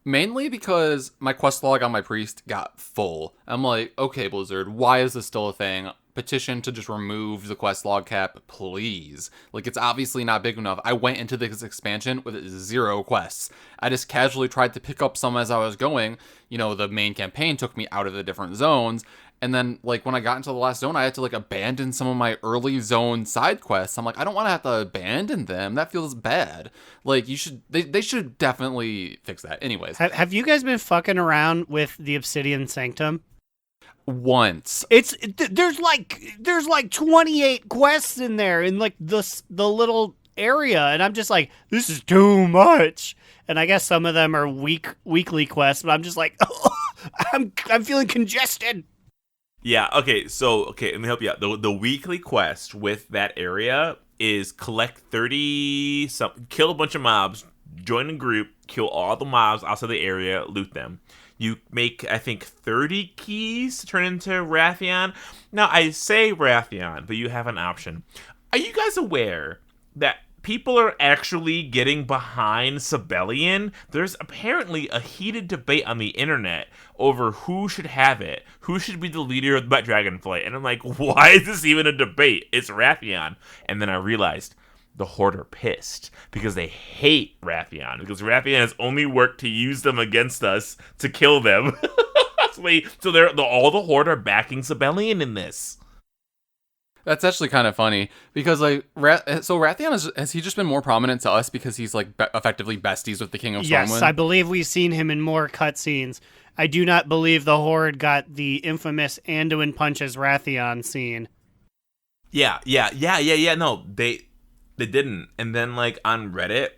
Mainly because my quest log on my priest got full. I'm like, okay, Blizzard, why is this still a thing? Petition to just remove the quest log cap, please. Like, it's obviously not big enough. I went into this expansion with 0 quests. I just casually tried to pick up some as I was going. You know, the main campaign took me out of the different zones. And then, like, when I got into the last zone, I had to, like, abandon some of my early zone side quests. I'm like, I don't want to have to abandon them. That feels bad. Like, they should definitely fix that. Anyways. Have you guys been fucking around with the Obsidian Sanctum? once. There's like 28 quests in there in like the little area, and I'm just like, this is too much. And I guess some of them are weekly quests, but I'm just like, I'm feeling congested. Yeah, okay, let me help you out. The weekly quest with that area is collect 30 kill a bunch of mobs, join a group, kill all the mobs outside the area, loot them. You make, I think, 30 keys to turn into Wrathion. Now, I say Wrathion, but you have an option. Are you guys aware that people are actually getting behind Sibelian? There's apparently a heated debate on the internet over who should have it, who should be the leader of the Dragonflight. And I'm like, why is this even a debate? It's Wrathion. And then I realized the Horde are pissed because they hate Wrathion, because Wrathion has only worked to use them against us to kill them. So they're all the Horde are backing Sibelian in this. That's actually kind of funny because like so Wrathion has he just been more prominent to us because he's like effectively besties with the King of Stormwind? Yes, I believe we've seen him in more cutscenes. I do not believe the Horde got the infamous Anduin punches Wrathion scene. Yeah. No, they didn't. And then like on Reddit,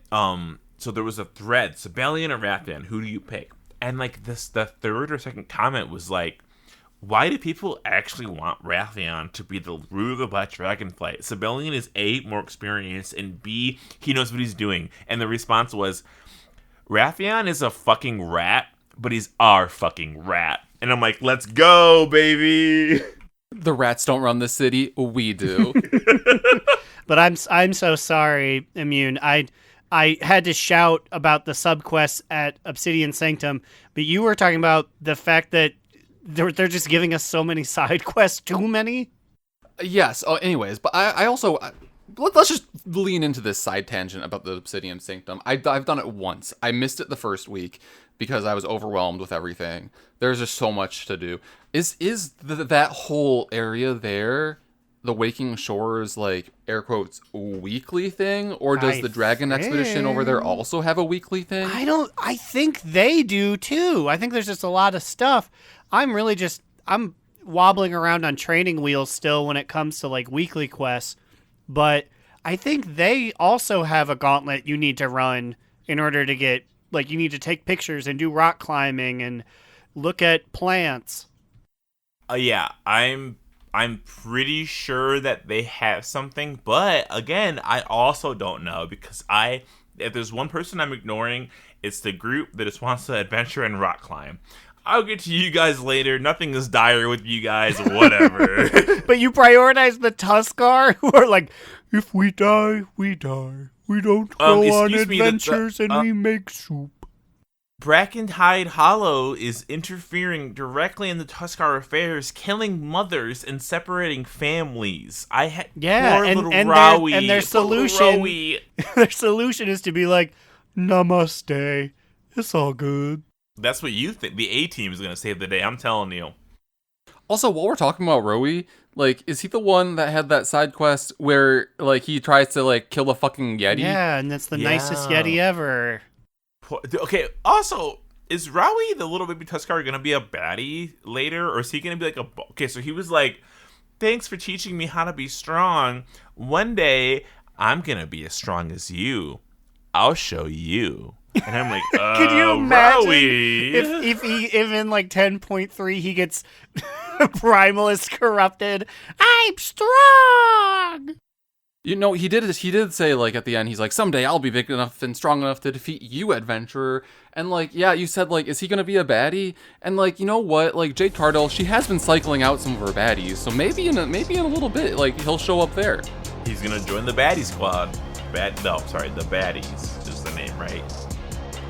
so there was a thread, Sibelian or Wrathion, who do you pick? And like the third or second comment was like, why do people actually want Wrathion to be the ruler of the Black Dragonflight? Sibelian is A, more experienced, and B, he knows what he's doing. And the response was, Wrathion is a fucking rat, but he's our fucking rat. And I'm like, let's go, baby. The rats don't run the city, we do. But I'm so sorry, Immune. I had to shout about the subquests at Obsidian Sanctum, but you were talking about the fact that they're just giving us so many side quests, too many. Yes. Oh, anyways, but I also let's just lean into this side tangent about the Obsidian Sanctum. I've done it once. I missed it the first week because I was overwhelmed with everything. There's just so much to do. Is that whole area there, the Waking Shores, like air quotes weekly thing, or does the Dragon Expedition over there also have a weekly thing? I think they do too. I think there's just a lot of stuff. I'm wobbling around on training wheels still when it comes to like weekly quests, but I think they also have a gauntlet you need to run in order to get, like, you need to take pictures and do rock climbing and look at plants. Yeah, I'm pretty sure that they have something, but again, I also don't know because if there's one person I'm ignoring, it's the group that just wants to adventure and rock climb. I'll get to you guys later. Nothing is dire with you guys, whatever. But you prioritize the Tuskar, who are like, if we die, we die. We don't go on adventures and we make soup. Brackenhide Hollow is interfering directly in the Tuskar affairs, killing mothers and separating families. And their solution, their solution is to be like, namaste. It's all good. That's what you think. The A-team is going to save the day, I'm telling you. Also, while we're talking about Rowie, like, is he the one that had that side quest where, like, he tries to, like, kill a fucking Yeti? Yeah, and that's the nicest Yeti ever. Okay, also, is Rowie, the little baby Tuskar, going to be a baddie later? Or is he going to be like a... Okay, so he was like, thanks for teaching me how to be strong. One day, I'm going to be as strong as you. I'll show you. And I'm like, can you imagine Rowie? if in like 10.3 he gets Primalist corrupted? I'm strong. You know, he did say, like, at the end, he's like, someday I'll be big enough and strong enough to defeat you, adventurer. And, like, yeah, you said, like, is he gonna be a baddie? And, like, you know what? Like, Jade Cardell, she has been cycling out some of her baddies, so maybe in a little bit, like, he'll show up there. He's gonna join the baddie squad. The baddies is the name, right?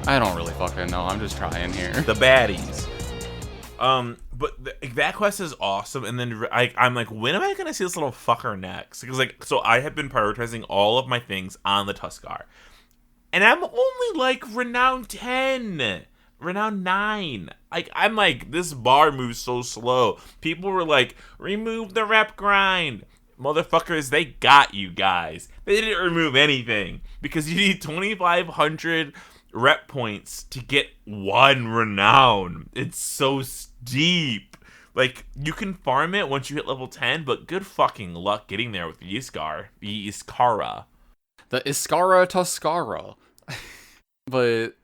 I don't really fucking know. I'm just trying here. The baddies. But that quest is awesome. And then I'm like, when am I going to see this little fucker next? Because, like, so I have been prioritizing all of my things on the Tuskar. And I'm only, like, Renown 10. Renown 9. Like, I'm like, this bar moves so slow. People were like, remove the rep grind. Motherfuckers, they got you guys. They didn't remove anything. Because you need 2,500... rep points to get one renown. It's so steep. Like, you can farm it once you hit level 10, but good fucking luck getting there with the Iskara. The Iskara Tuscara. But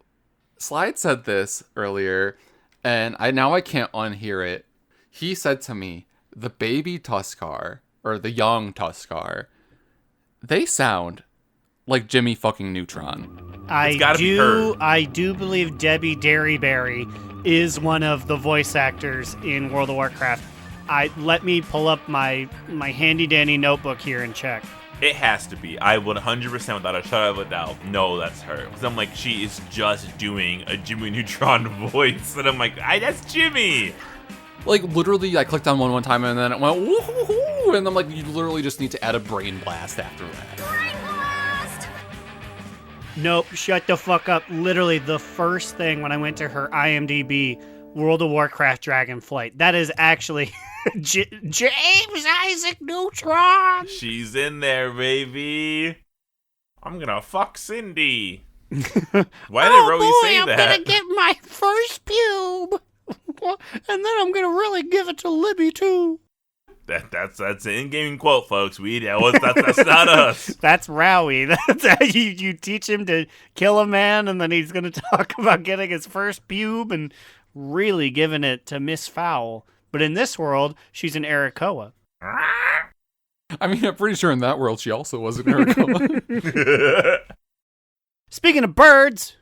Slide said this earlier, and I can't unhear it. He said to me, the baby Tuskar, or the young Tuskar, they sound like Jimmy fucking Neutron. It's gotta be her. I do believe Debbie Derryberry is one of the voice actors in World of Warcraft. Let me pull up my handy dandy notebook here and check. It has to be. I would 100% without a shadow of a doubt know that's her. Because I'm like, she is just doing a Jimmy Neutron voice. And I'm like, that's Jimmy. Like, literally, I clicked on one time and then it went, woohoo, and I'm like, you literally just need to add a brain blast after that. Brain blast! Nope, shut the fuck up. Literally, the first thing when I went to her IMDb, World of Warcraft Dragonflight. That is actually James Isaac Neutron! She's in there, baby. I'm gonna fuck Cindy. Why did Rowie say that? I'm gonna get my first pube. And then I'm gonna really give it to Libby too. That's an in-game quote, folks. That's not us. That's Rowie. That's how you teach him to kill a man, and then he's gonna talk about getting his first pube and really giving it to Miss Fowl. But in this world, she's an Arakoa. I mean, I'm pretty sure in that world she also was an Arakoa. Speaking of birds,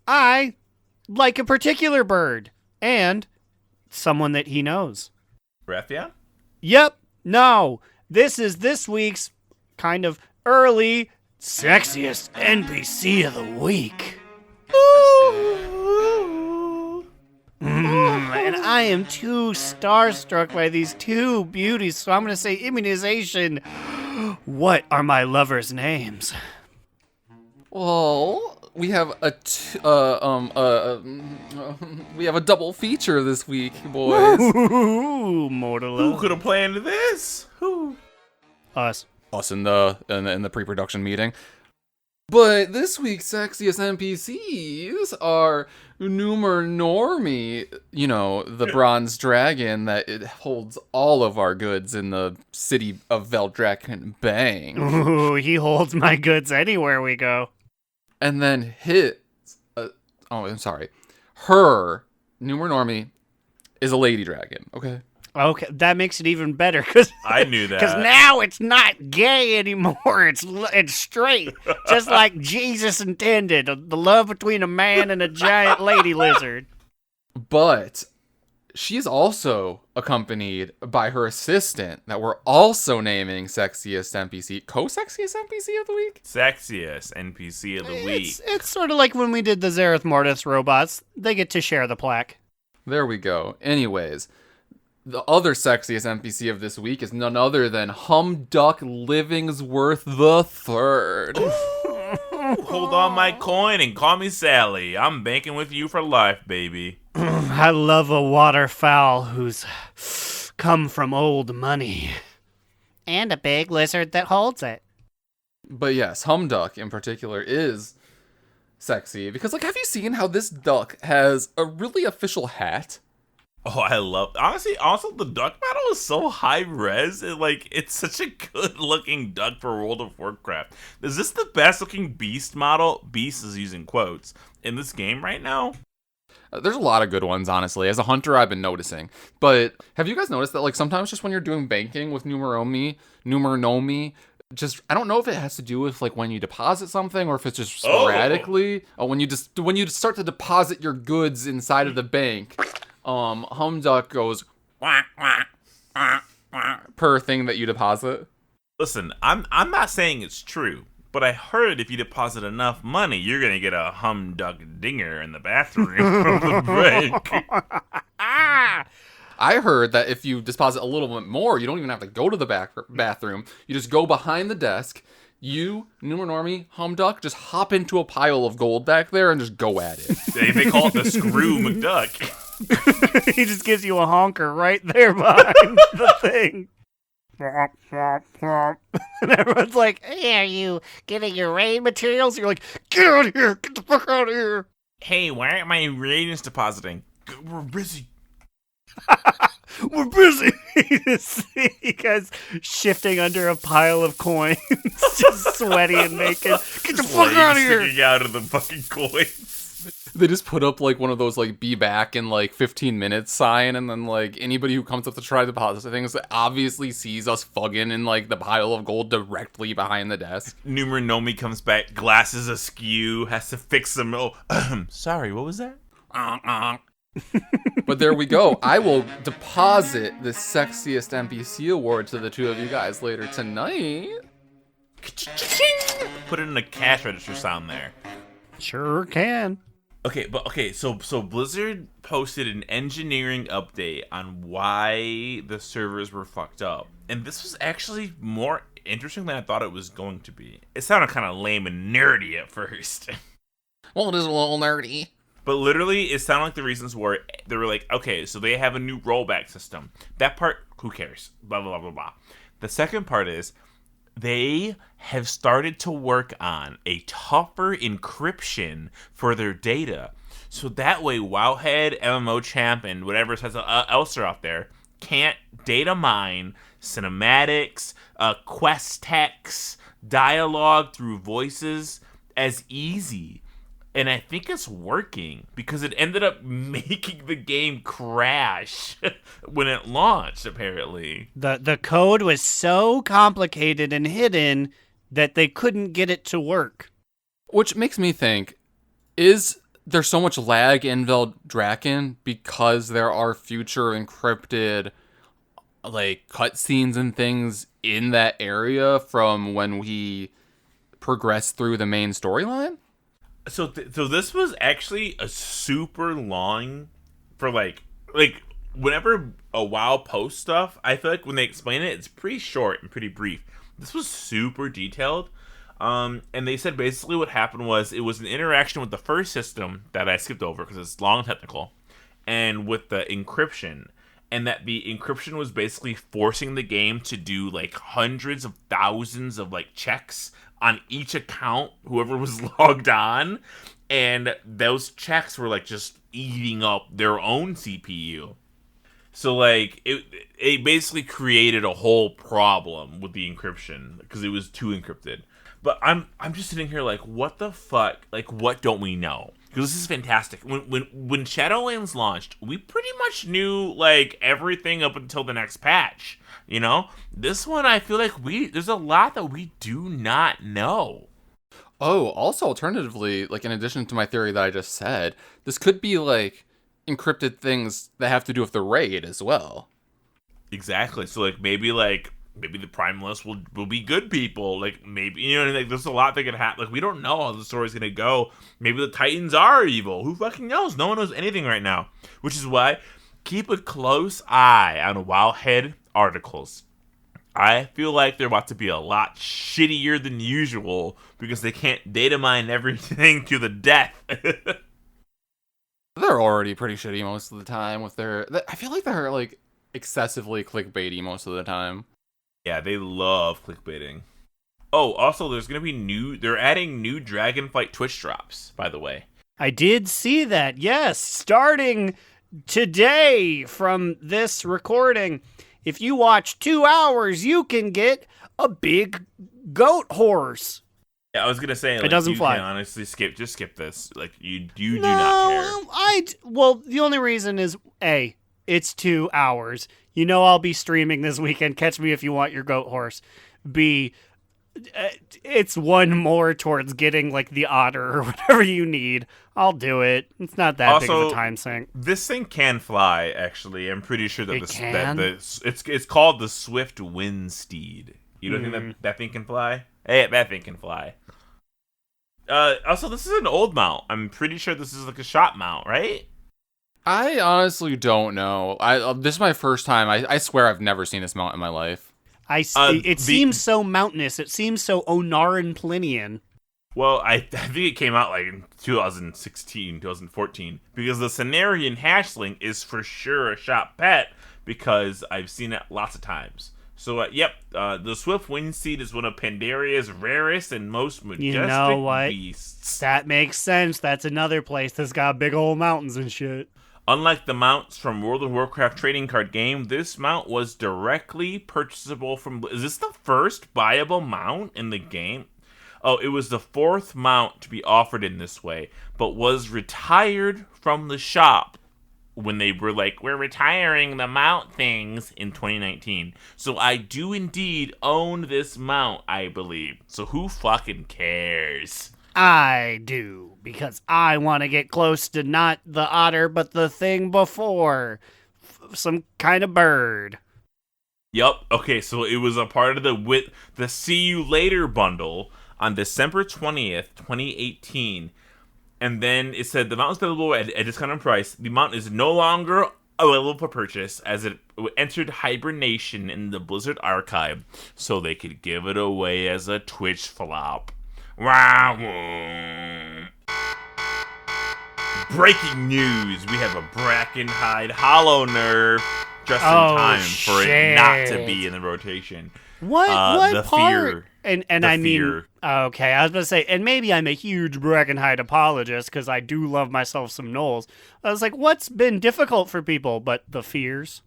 I like a particular bird. And someone that he knows. Raphia? Yep. No. This is this week's kind of early sexiest NPC of the week. And I am too starstruck by these two beauties, so I'm going to say Immunization. What are my lovers' names? Well, we have we have a double feature this week, boys. Ooh, Mortala. Who could have planned this? Who? Us in the pre-production meeting. But this week's sexiest NPCs are Numer Normie, the bronze dragon that it holds all of our goods in the city of Veldraken Bang. Ooh, he holds my goods anywhere we go. And then her, Numer Normie, is a lady dragon, okay? Okay, that makes it even better, because I knew that. Because now it's not gay anymore, it's straight, just like Jesus intended, the love between a man and a giant lady lizard. But she's also accompanied by her assistant that we're also naming sexiest NPC, co-sexiest NPC of the week? Sexiest NPC of the week. It's sort of like when we did the Zereth Mortis robots. They get to share the plaque. There we go. Anyways, the other sexiest NPC of this week is none other than Humduck Livingsworth III. Hold on my coin and call me Sally. I'm banking with you for life, baby. I love a waterfowl who's come from old money. And a big lizard that holds it. But yes, Humduck in particular is sexy because, have you seen how this duck has a really official hat? Oh, I love. Honestly, also the duck model is so high res. It's such a good looking duck for World of Warcraft. Is this the best looking beast model? Beast is using quotes in this game right now. There's a lot of good ones, honestly. As a hunter, I've been noticing. But have you guys noticed that, sometimes just when you're doing banking with Numer Nomi, just, I don't know if it has to do with, when you deposit something or if it's just sporadically. When you start to deposit your goods inside of the bank, Humduck goes quack, quack, quack, quack, per thing that you deposit. Listen, I'm not saying it's true. But I heard if you deposit enough money, you're going to get a humduck dinger in the bathroom of the bank. I heard that if you deposit a little bit more, you don't even have to go to the bathroom. You just go behind the desk. You, Numer Normie, Humduck, just hop into a pile of gold back there and just go at it. They call it the Screw McDuck. He just gives you a honker right there behind the thing. And everyone's like, hey, are you getting your raid materials? You're like, get out of here, get the fuck out of here. Hey, why aren't my radiance depositing? We're busy. We're busy. You guys shifting under a pile of coins, just sweaty and naked. Get the fuck out of here! Sticking out of the fucking coins. They just put up like one of those like be back in like 15 minutes sign, and then like anybody who comes up to try to deposit things obviously sees us fugging in like the pile of gold directly behind the desk. Numer Nomi comes back, glasses askew, has to fix them. Oh, sorry, what was that? But there we go. I will deposit the sexiest NPC award to the two of you guys later tonight. Put it in a cash register sound there. Sure can. So Blizzard posted an engineering update on why the servers were fucked up. And this was actually more interesting than I thought it was going to be. It sounded kind of lame and nerdy at first. Well, it is a little nerdy. But literally, it sounded like the reasons were, they were like, okay, so they have a new rollback system. That part, who cares? Blah, blah, blah, blah, blah. The second part is, they have started to work on a tougher encryption for their data. So that way, Wowhead, MMO Champ, and whatever else are out there can't data mine cinematics, quest text, dialogue through voices as easy. And I think it's working because it ended up making the game crash when it launched, apparently. The code was so complicated and hidden that they couldn't get it to work. Which makes me think, is there so much lag in Veldraken because there are future encrypted like cutscenes and things in that area from when we progress through the main storyline? So this was actually a super long for like whenever a WoW posts stuff, I feel like when they explain it, it's pretty short and pretty brief. This was super detailed. And they said basically what happened was it was an interaction with the first system that I skipped over because it's long and technical, and with the encryption, and that the encryption was basically forcing the game to do like hundreds of thousands of like checks on each account, whoever was logged on, and those checks were like just eating up their own CPU. So like it basically created a whole problem with the encryption because it was too encrypted. But I'm just sitting here like, what the fuck? Like, what don't we know? Because this is fantastic. When Shadowlands launched, we pretty much knew like everything up until the next patch. You know, this one I feel like there's a lot that we do not know. Oh, also alternatively, like in addition to my theory that I just said, this could be like encrypted things that have to do with the raid as well. Exactly. So like maybe the Primalists will be good people. Like maybe, you know, like there's a lot that could happen. Like we don't know how the story's gonna go. Maybe the Titans are evil. Who fucking knows? No one knows anything right now. Which is why keep a close eye on Wowhead articles. I feel like they're about to be a lot shittier than usual because they can't data mine everything to the death. They're already pretty shitty most of the time with I feel like they're like excessively clickbaity most of the time. Yeah, they love clickbaiting. Oh, also there's going to be they're adding new Dragonflight Twitch drops, by the way. I did see that. Yes, starting today from this recording. If you watch 2 hours, you can get a big goat horse. Yeah, I was gonna say like, it doesn't fly. Can honestly, skip this. Like you do not care. Well, the only reason is A, it's 2 hours. You know I'll be streaming this weekend. Catch me if you want your goat horse. B, it's one more towards getting like the otter or whatever you need. I'll do it. It's not that big of a time sink. This thing can fly. Actually, I'm pretty sure that it it's called the Swift Wind Steed. You don't think that thing can fly? Hey, that thing can fly. Also, this is an old mount. I'm pretty sure this is like a shop mount, right? I honestly don't know. This is my first time. I swear I've never seen this mount in my life. It seems so mountainous. It seems so Onaran Plinian. Well, I think it came out like in 2016, 2014, because the Cenarian hatchling is for sure a shop pet because I've seen it lots of times. So, the Swift Windseed is one of Pandaria's rarest and most majestic beasts. That makes sense. That's another place that's got big old mountains and shit. Unlike the mounts from World of Warcraft trading card game, this mount was directly purchasable from... Is this the first viable mount in the game? Oh, it was the 4th mount to be offered in this way, but was retired from the shop when they were like, we're retiring the mount things in 2019. So I do indeed own this mount, I believe. So who fucking cares? I do, because I want to get close to not the otter, but the thing before. Some kind of bird. Yup. Okay, so it was a part of the See You Later bundle on December 20th, 2018. And then it said the mount is available at a discounted price. The mount is no longer available for purchase as it entered hibernation in the Blizzard archive, so they could give it away as a Twitch flop. Wow. Breaking news. We have a Brackenhide Hollow Nerf just in time for it not to be in the rotation. What the part? Fear. And the I mean, fear. okay, I was going to say, and maybe I'm a huge Brackenhide apologist because I do love myself some gnolls. I was like, what's been difficult for people? But the fears.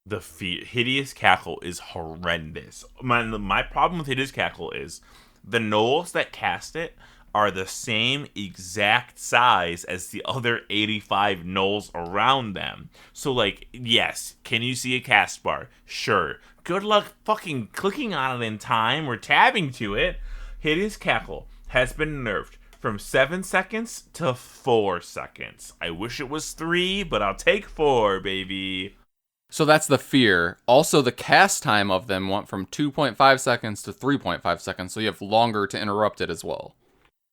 The Hideous Cackle is horrendous. My problem with Hideous Cackle is the gnolls that cast it are the same exact size as the other 85 gnolls around them. So, like, yes, can you see a cast bar? Sure. Good luck fucking clicking on it in time or tabbing to it. Hideous Cackle has been nerfed from 7 seconds to 4 seconds. I wish it was 3, but I'll take 4, baby. So that's the fear. Also, the cast time of them went from 2.5 seconds to 3.5 seconds, so you have longer to interrupt it as well.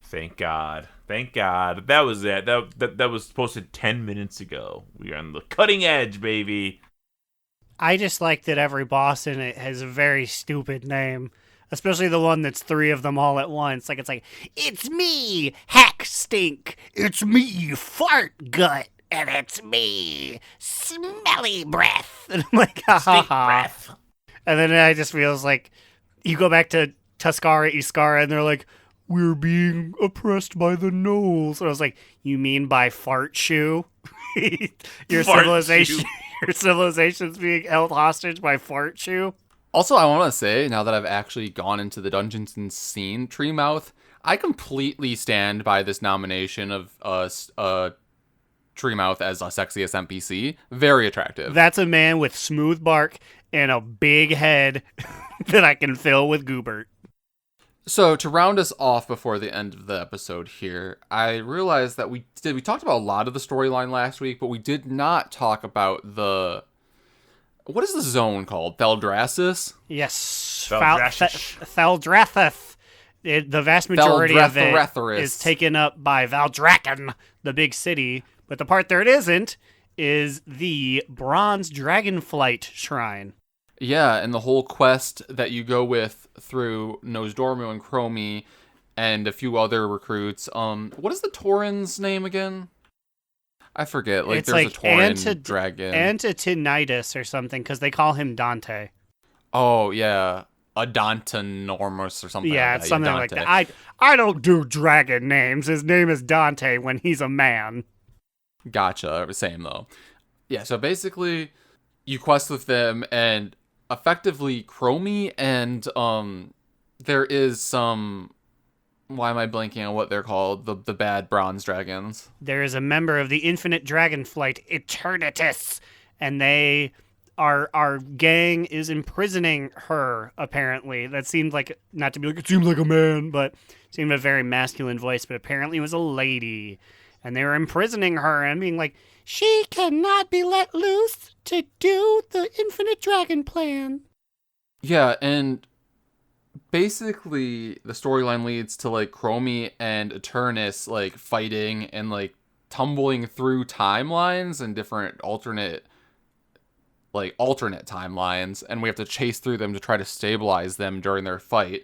Thank God. Thank God. That was it. That was posted 10 minutes ago. We are on the cutting edge, baby. I just like that every boss in it has a very stupid name. Especially the one that's 3 of them all at once. Like, it's me, Hack Stink. It's me, Fart Gut. And it's me, Smelly Breath. And I'm like, ha ha ha. Breath. And then I just feels like you go back to Tuscara, Iskara, and they're like, we're being oppressed by the gnolls. And I was like, you mean by Fart Shoe? Your Fart civilization, Shoe. your civilization's being held hostage by Fart Shoe? Also, I want to say, now that I've actually gone into the dungeons and seen Treemouth, I completely stand by this nomination of Treemouth as a sexiest NPC. Very attractive. That's a man with smooth bark and a big head that I can fill with goobert. So, to round us off before the end of the episode here, I realized that we talked about a lot of the storyline last week, but we did not talk about what is the zone called? Thaldraszus? Yes. Thaldraszus. Thaldratheth. The vast majority of it Thaldratheris. is taken up by Valdrakken, the big city. But the part there it isn't is the Bronze Dragonflight Shrine. Yeah, and the whole quest that you go with through Nosdormu and Chromie and a few other recruits. What is the Tauren's name again? I forget. Like, It's there's like a Tauren dragon. Antitinitis or something, because they call him Dante. Oh, yeah. Odontonormus or something Yeah, like it's that. something like that. I don't do dragon names. His name is Dante when he's a man. Gotcha. Same, though. Yeah, so basically, you quest with them, and effectively, Chromie and, there is some... Why am I blanking on what they're called? The bad bronze dragons. There is a member of the Infinite Dragonflight, Eternatus, and our gang is imprisoning her, apparently. That seemed like, not to be like, it seemed like a man, but seemed a very masculine voice, but apparently it was a lady. And they were imprisoning her and being like, she cannot be let loose to do the Infinite Dragon plan. Yeah, and basically the storyline leads to like Chromie and Eternus like fighting and like tumbling through timelines and different alternate timelines, and we have to chase through them to try to stabilize them during their fight.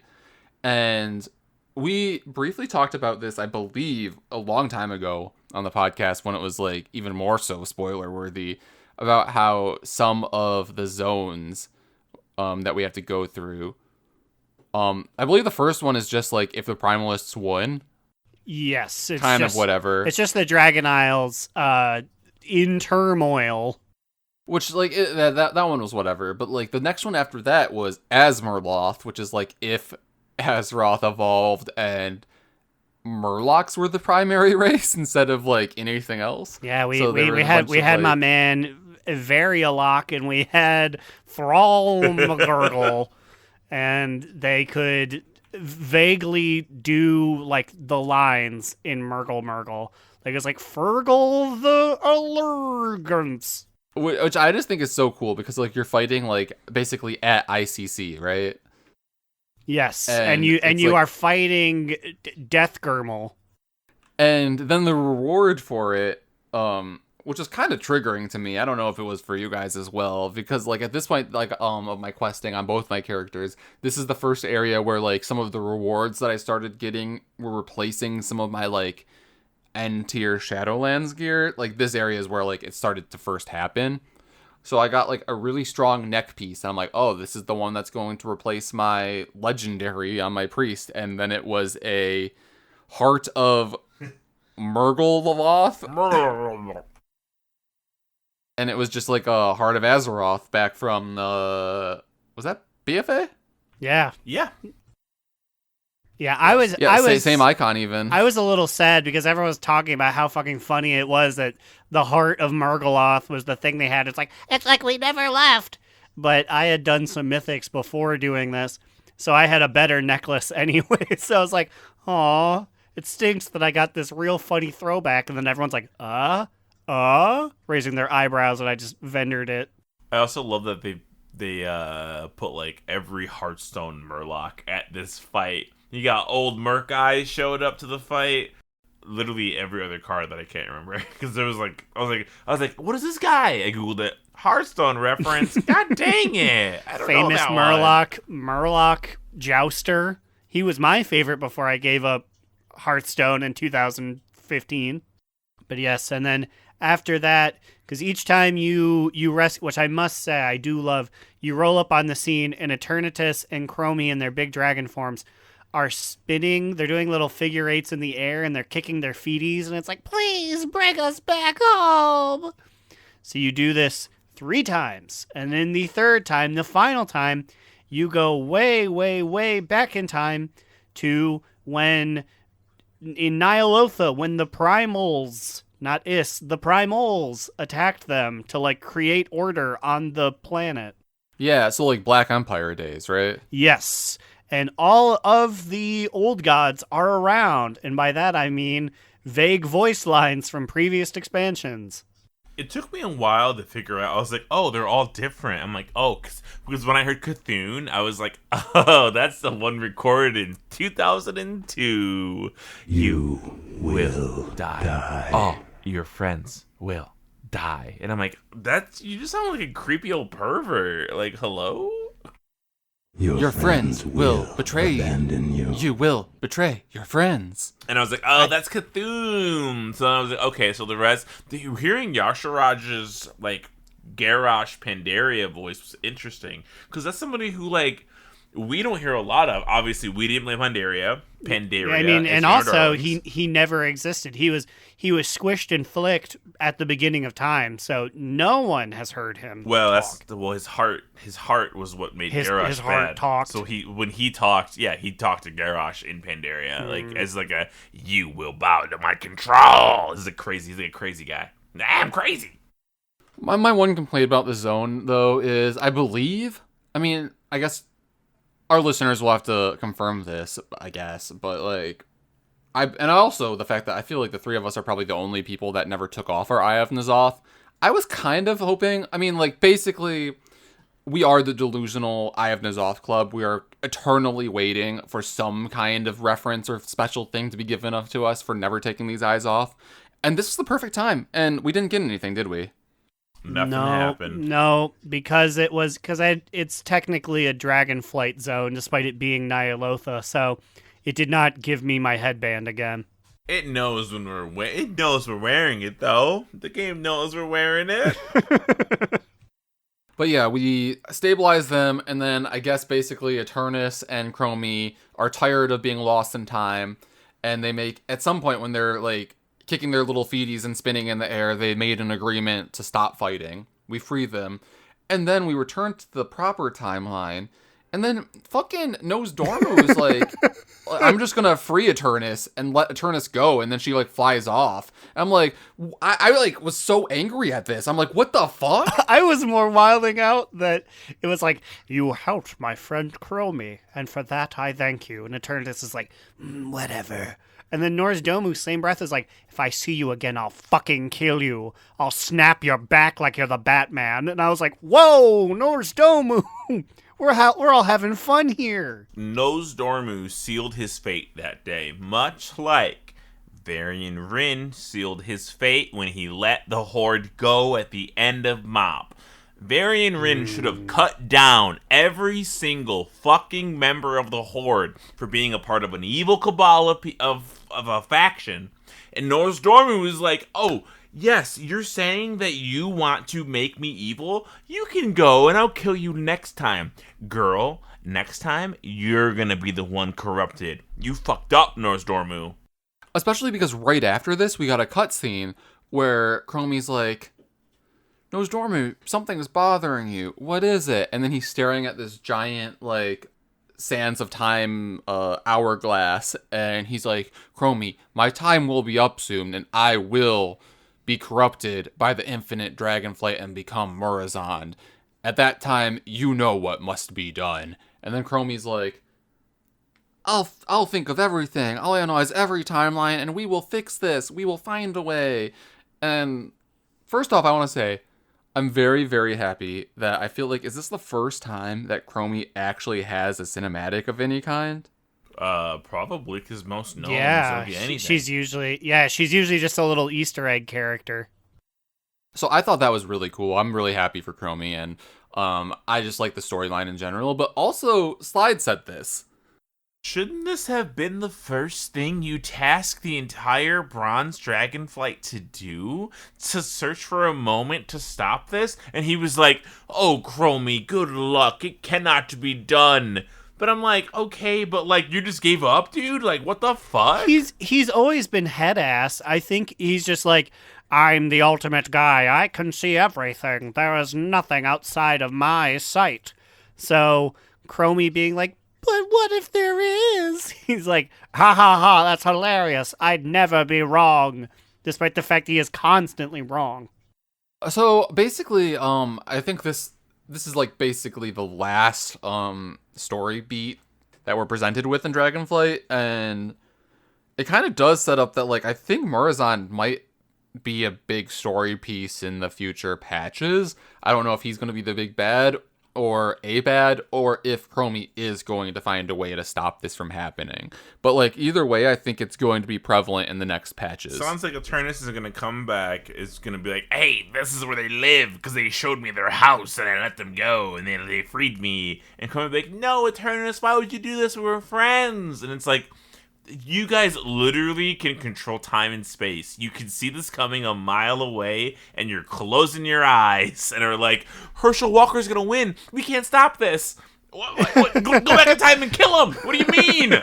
And we briefly talked about this, I believe, a long time ago on the podcast when it was like even more so spoiler worthy, about how some of the zones that we have to go through, I believe the first one is just like if the Primalists won. Yes. It's kind just, of whatever. It's just the Dragon Isles in turmoil. Which, like, that one was whatever. But, like, the next one after that was Asmerloth, which is, like, if Azeroth evolved and Murlocs were the primary race instead of, like, anything else. Yeah, we So there was a had bunch of, my like- man Varialock, and we had Thrall and they could vaguely do, like, the lines in Murgle. Like, it's like, Fergal the Allergance. Which I just think is so cool because, like, you're fighting, like, basically at ICC, right? Yes, And and it's you like- are fighting Death Gurmal. And then the reward for it, which is kind of triggering to me. I don't know if it was for you guys as well, because, like, at this point, like, of my questing on both my characters, this is the first area where, like, some of the rewards that I started getting were replacing some of my, like, N-tier Shadowlands gear. Like, this area is where, like, it started to first happen. So I got, like, a really strong neck piece. And I'm like, oh, this is the one that's going to replace my legendary on my priest. And then it was a Heart of Murgle. And it was just like a Heart of Azeroth back from was that BFA? Yeah. Yeah. Yeah, I was Same icon even. I was a little sad because everyone was talking about how fucking funny it was that the Heart of Murgoloth was the thing they had. It's like we never left. But I had done some mythics before doing this, so I had a better necklace anyway. So I was like, aw, it stinks that I got this real funny throwback. And then everyone's like, raising their eyebrows, and I just vendored it. I also love that they put, like, every Hearthstone Murloc at this fight. You got old Merc Eyes showed up to the fight. Literally every other card that I can't remember, because there was like I was like, what is this guy? I googled it. Hearthstone reference. God dang it! I don't know Famous that Murloc Jouster. He was my favorite before I gave up Hearthstone in 2015. But yes, and then after that, because each time you rescue, which I must say I do love, you roll up on the scene and Eternatus and Chromie in their big dragon forms are spinning. They're doing little figure eights in the air and they're kicking their feeties, and it's like, please bring us back home. So you do this 3 times, and then the third time, the final time, you go way, way, way back in time to when in Nyalotha, when the primals, not Is, the primals attacked them to, like, create order on the planet. Yeah, so, like, Black Empire days, right? Yes. And all of the old gods are around. And by that, I mean vague voice lines from previous expansions. It took me a while to figure out. I was like, oh, they're all different. I'm like, oh, because when I heard Cthulhu, I was like, oh, that's the one recorded in 2002. You will die. All your friends will die. And I'm like, you just sound like a creepy old pervert. Like, hello? Your friends will betray you. Abandon you. You will betray your friends. And I was like, oh, that's Cthulhu. So I was like, okay, so the rest, hearing Yasharaj's, like, Garrosh Pandaria voice was interesting. Because that's somebody who, like, we don't hear a lot of. Obviously, we didn't play Pandaria. I mean, and also, he never existed. He was squished and flicked at the beginning of time, so no one has heard him. Well, talk. his heart was what made Garrosh his heart bad. talked. So when he talked, he talked to Garrosh in Pandaria, like as like a you will bow to my control. He's like a crazy guy. I'm crazy. My one complaint about the zone, though, is I guess our listeners will have to confirm this, I guess, but, like, also the fact that I feel like the 3 of us are probably the only people that never took off our Eye of N'Zoth. I was kind of hoping, basically, we are the delusional Eye of N'Zoth club. We are eternally waiting for some kind of reference or special thing to be given up to us for never taking these eyes off. And this is the perfect time, and we didn't get anything, did we? Nothing happened. No, because it's technically a Dragonflight zone, despite it being Nyalotha, so it did not give me my headband again. It knows when we're wearing it, though. The game knows we're wearing it. But yeah, we stabilize them, and then I guess basically Eternus and Chromie are tired of being lost in time, and they make, at some point when they're, like, kicking their little feeties and spinning in the air. They made an agreement to stop fighting. We free them. And then we return to the proper timeline. And then fucking Nose Dormu is like, I'm just gonna free Eternus and let Eternus go, and then she like flies off. And I'm like, I like was so angry at this. I'm like, what the fuck? I was more wilding out that it was like, you helped my friend Chromie, and for that I thank you. And Eternus is like, whatever. And then Norse Domu, same breath, is like, if I see you again, I'll fucking kill you. I'll snap your back like you're the Batman. And I was like, whoa, Norse Domu. We're all having fun here. Nose Dormu sealed his fate that day, much like Varian Rin sealed his fate when he let the Horde go at the end of Mob. Varian Rin should have cut down every single fucking member of the Horde for being a part of an evil cabal of a faction. And Nose Dormu was like, oh, yes, you're saying that you want to make me evil? You can go and I'll kill you next time. Girl, next time, you're gonna be the one corrupted. You fucked up, Nose Dormu. Especially because right after this, we got a cutscene where Chromie's like, Nose Dormu, something's bothering you. What is it? And then he's staring at this giant, like, sands of time hourglass, and he's like, Chromie, my time will be up soon, and I will be corrupted by the infinite dragonflight and become Murazond. At that time, you know what must be done. And then Chromie's like, I'll think of everything. I'll analyze every timeline, and we will fix this. We will find a way. And first off, I want to say, I'm very, very happy that I feel like, is this the first time that Chromie actually has a cinematic of any kind? Probably, because most gnomes Yeah, don't get anything. she's usually just a little Easter egg character. So I thought that was really cool. I'm really happy for Chromie, and I just like the storyline in general. But also, Slide said this. Shouldn't this have been the first thing you tasked the entire Bronze Dragonflight to do? To search for a moment to stop this? And he was like, oh, Chromie, good luck. It cannot be done. But I'm like, okay, but like, you just gave up, dude? Like, what the fuck? He's always been head ass. I think he's just like, I'm the ultimate guy. I can see everything. There is nothing outside of my sight. So Chromie being like, but what if there is? He's like, ha ha ha, that's hilarious. I'd never be wrong. Despite the fact he is constantly wrong. So basically, I think this is like basically the last story beat that we're presented with in Dragonflight, and it kind of does set up that, like, I think Murazond might be a big story piece in the future patches. I don't know if he's going to be the big bad or a bad, or if Chromie is going to find a way to stop this from happening. But like, either way, I think it's going to be prevalent in the next patches. Sounds like Eternus is going to come back. Is going to be like, hey, this is where they live because they showed me their house and I let them go and then they freed me. And Chromie will be like, no, Eternus, why would you do this? We were friends. And it's like, you guys literally can control time and space. You can see this coming a mile away, and you're closing your eyes and are like, Herschel Walker's gonna win. We can't stop this. What? Go back in time and kill him. What do you mean?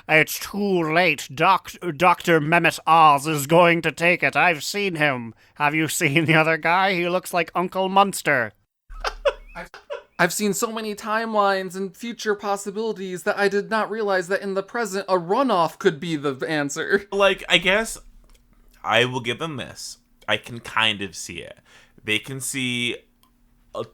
It's too late. Dr. Mehmet Oz is going to take it. I've seen him. Have you seen the other guy? He looks like Uncle Munster. I've seen so many timelines and future possibilities that I did not realize that in the present, a runoff could be the answer. Like, I guess I will give them this. I can kind of see it. They can see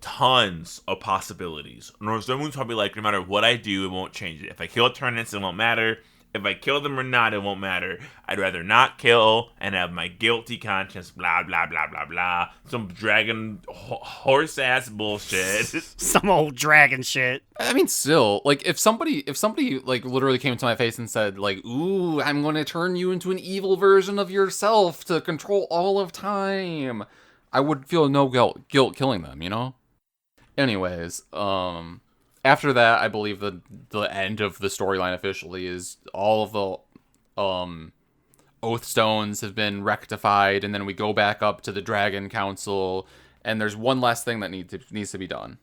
tons of possibilities. Someone's probably like, no matter what I do, it won't change it. If I kill Eternus, it won't matter. If I kill them or not, it won't matter. I'd rather not kill and have my guilty conscience, blah, blah, blah, blah, blah. Some dragon horse-ass bullshit. Some old dragon shit. I mean, still, like, if somebody, like, literally came to my face and said, like, ooh, I'm going to turn you into an evil version of yourself to control all of time, I would feel no guilt killing them, you know? Anyways, after that, I believe the end of the storyline officially is all of the Oath Stones have been rectified, and then we go back up to the Dragon Council, and there's one last thing that needs to be done.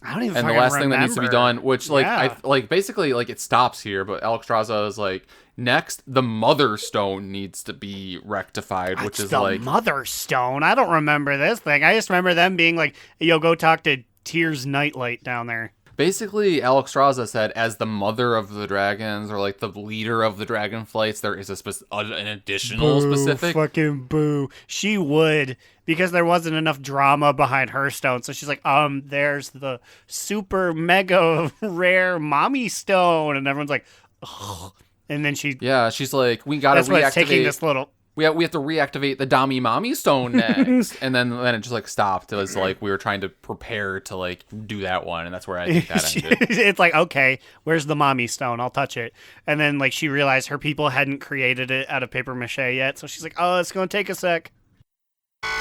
I don't even And the fucking last thing that needs to be remember. done, which like Yeah. basically like it stops here, but Alexstrasza is like, next the Mother Stone needs to be rectified, which It's is the like, Mother Stone. I don't remember this thing. I just remember them being like, "Yo, go talk to Tears Nightlight down there." basically Alexstrasza said, as the mother of the dragons, or like the leader of the dragonflights, there is an additional specific. Fucking boo. She would, because there wasn't enough drama behind her stone. So she's like, there's the super mega rare mommy stone, and everyone's like, ugh. And then Yeah, she's like, we gotta that's why it's taking reactivate. this little. We have to reactivate the Dami Mommy Stone next, and then it just like stopped. It was like we were trying to prepare to like do that one, and that's where I think that ended. It's like, okay, where's the mommy stone? I'll touch it. And then like she realized her people hadn't created it out of paper mache yet, so she's like, oh, it's gonna take a sec.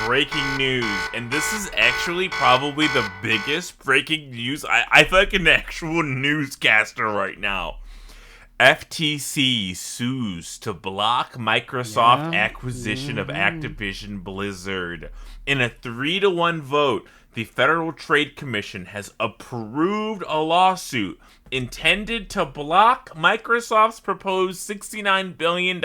Breaking news, and this is actually probably the biggest breaking news. I feel like an actual newscaster right now. FTC sues to block Microsoft acquisition of Activision Blizzard. In a 3-1 vote, the Federal Trade Commission has approved a lawsuit intended to block Microsoft's proposed $69 billion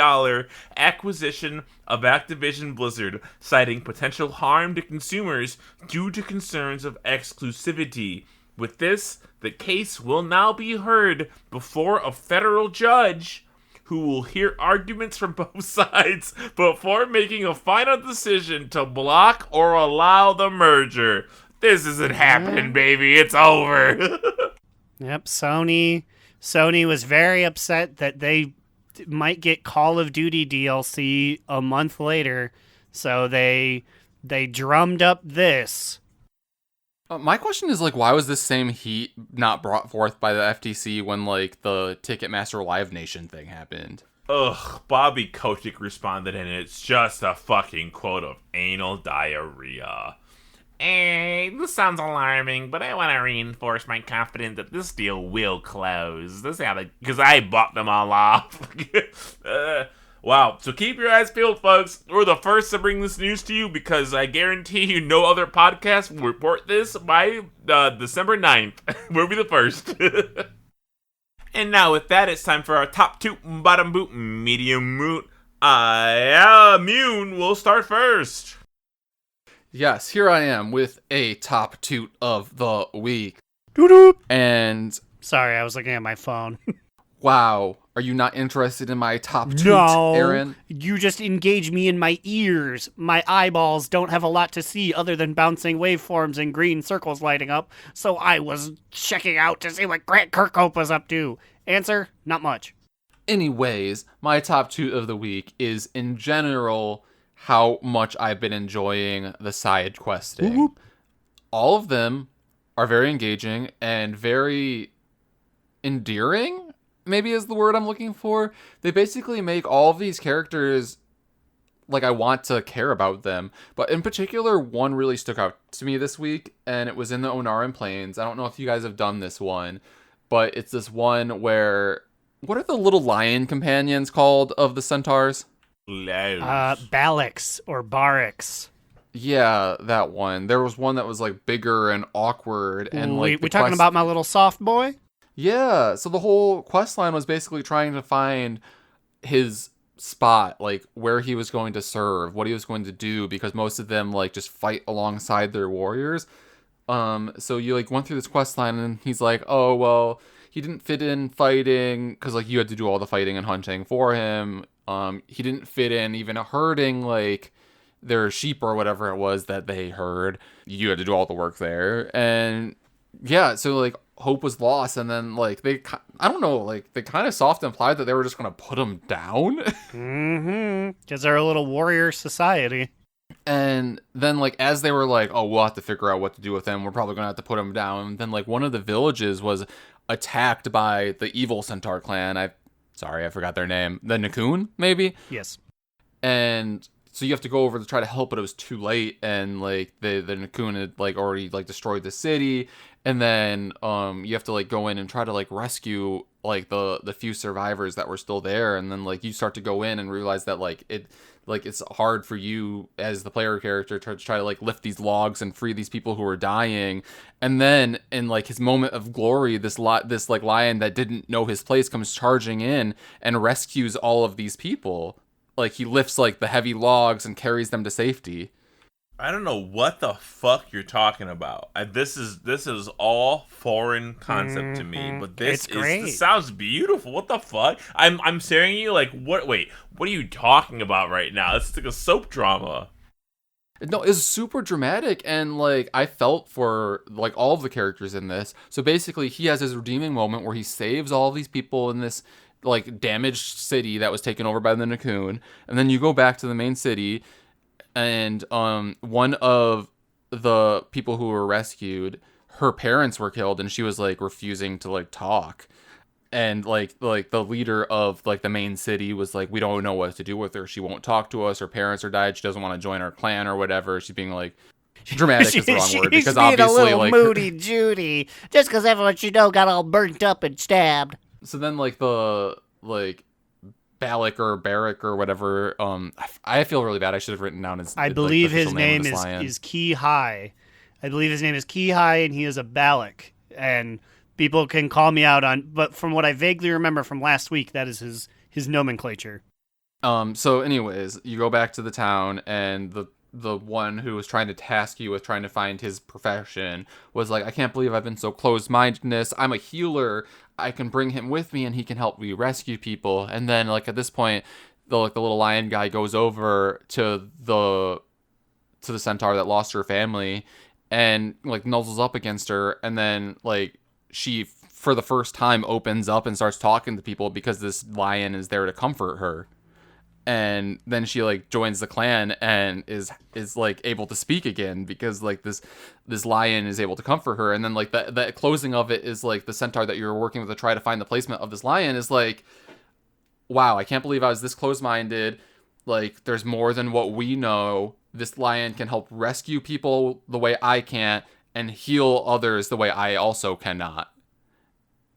acquisition of Activision Blizzard, citing potential harm to consumers due to concerns of exclusivity. With this, the case will now be heard before a federal judge who will hear arguments from both sides before making a final decision to block or allow the merger. This isn't happening, baby. It's over. Yep, Sony was very upset that they might get Call of Duty DLC a month later, so they drummed up this. My question is like, why was this same heat not brought forth by the FTC when like the Ticketmaster Live Nation thing happened? Ugh, Bobby Kotick responded, and it's just a fucking quote of anal diarrhea. Hey, this sounds alarming, but I want to reinforce my confidence that this deal will close. Because I bought them all off. Wow, so keep your eyes peeled, folks. We're the first to bring this news to you because I guarantee you no other podcast will report this by December 9th. We'll be the first. And now with that, it's time for our top toot, bottom boot, medium root. Immune will start first. Yes, here I am with a top toot of the week. Doo-doo. And Sorry, I was looking at my phone. wow, are you not interested in my top toot, No, Aaron? you just engage me in my ears. My eyeballs don't have a lot to see other than bouncing waveforms and green circles lighting up, so I was checking out to see what Grant Kirkhope was up to. Answer, not much. Anyways, my top toot of the week is, in general, how much I've been enjoying the side questing. Whoop. All of them are very engaging and very endearing, maybe is the word I'm looking for. They basically make all of these characters like I want to care about them. But in particular, one really stuck out to me this week, and it was in the Onaran Plains. I don't know if you guys have done this one, but it's this one where... What are the little lion companions called of the centaurs? Balix or Barix. Yeah, that one. There was one that was like bigger and awkward, and like we talking about my little soft boy? Yeah, so the whole quest line was basically trying to find his spot, like where he was going to serve, what he was going to do, because most of them like just fight alongside their warriors. So you like went through this quest line, and he's like, oh well, he didn't fit in fighting because like you had to do all the fighting and hunting for him. He didn't fit in even herding like their sheep or whatever it was that they herd. You had to do all the work there, and yeah, so like hope was lost, and then like I don't know, like they kind of soft implied that they were just gonna put him down. Because they're a little warrior society. And then like as they were like, oh, we'll have to figure out what to do with him, we're probably gonna have to put him down. Then like one of the villages was attacked by the evil centaur clan. I forgot their name. The Nakoon, maybe? Yes. And so you have to go over to try to help, but it was too late, and like the Nakoon had like already like destroyed the city. And then you have to like go in and try to like rescue like the few survivors that were still there, and then like you start to go in and realize that it's hard for you as the player character to try to like lift these logs and free these people who are dying. And then in like his moment of glory, this like lion that didn't know his place comes charging in and rescues all of these people. Like he lifts like the heavy logs and carries them to safety. I don't know what the fuck you're talking about. This is all foreign concept to me, but this sounds beautiful. What the fuck? I'm staring at you like, what? Wait, what are you talking about right now? It's like a soap drama. No, it's super dramatic, and like I felt for like all of the characters in this. So basically, he has his redeeming moment where he saves all of these people in this like damaged city that was taken over by the Nakoon, and then you go back to the main city. And one of the people who were rescued, her parents were killed, and she was like refusing to like talk. And like the leader of like the main city was like, we don't know what to do with her. She won't talk to us. Her parents are died. She doesn't want to join our clan or whatever. She's being like dramatic is the wrong word, because obviously a little like moody Judy just because everyone she know got all burnt up and stabbed. So then like the like Balak or Barrack or whatever. I feel really bad. I should have written down his. I believe like, his name is Key High. I believe his name is Key High, and he is a Balak. And people can call me out on, but from what I vaguely remember from last week, that is his nomenclature. So anyways, you go back to the town, and the one who was trying to task you with trying to find his profession was like, I can't believe I've been so closed-mindedness. I'm a healer. I can bring him with me and he can help me rescue people. And then like at this point, the little lion guy goes over to the centaur that lost her family and like nuzzles up against her. And then like she, for the first time, opens up and starts talking to people because this lion is there to comfort her. And then she like joins the clan and is like able to speak again because like this lion is able to comfort her. And then like the closing of it is like the centaur that you're working with to try to find the placement of this lion is like, wow, I can't believe I was this close-minded. Like there's more than what we know. This lion can help rescue people the way I can't and heal others the way I also cannot.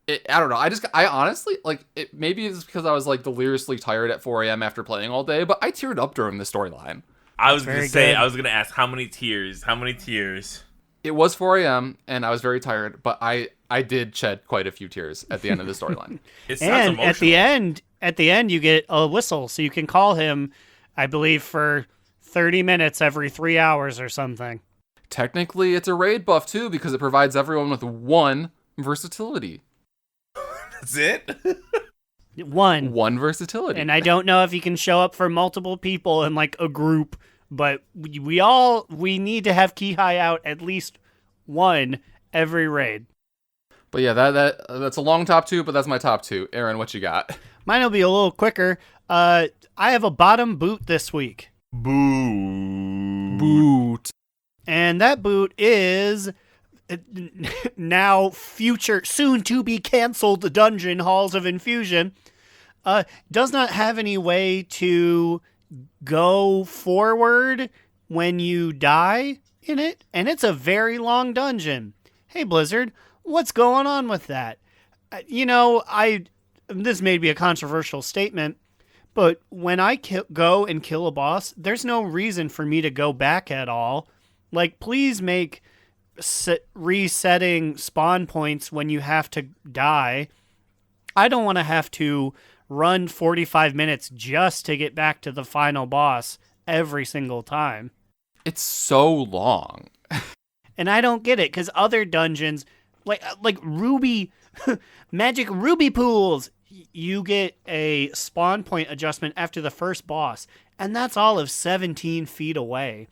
I don't know. I honestly, like, it maybe it's because I was, like, deliriously tired at 4 a.m. after playing all day, but I teared up during the storyline. I was going to ask, how many tears? How many tears? It was 4 a.m., and I was very tired, but I did shed quite a few tears at the end of the storyline. It sounds emotional. at the end, you get a whistle, so you can call him, I believe, for 30 minutes every 3 hours or something. Technically, it's a raid buff, too, because it provides everyone with 1 versatility. That's it? One versatility. And I don't know if you can show up for multiple people in like a group, but we need to have Kihai out at least one every raid. But yeah, that's a long top 2, but that's my top 2. Aaron, what you got? Mine will be a little quicker. I have a bottom boot this week. Boot. And that boot is now future, soon to be canceled dungeon Halls of Infusion. Does not have any way to go forward when you die in it, and it's a very long dungeon. Hey Blizzard, what's going on with that? This may be a controversial statement, but when I go and kill a boss, there's no reason for me to go back at all. Like, please make resetting spawn points when you have to die. I don't want to have to run 45 minutes just to get back to the final boss every single time. It's so long. And I don't get it, because other dungeons, like Ruby, Magic Ruby Pools, you get a spawn point adjustment after the first boss, and that's all of 17 feet away.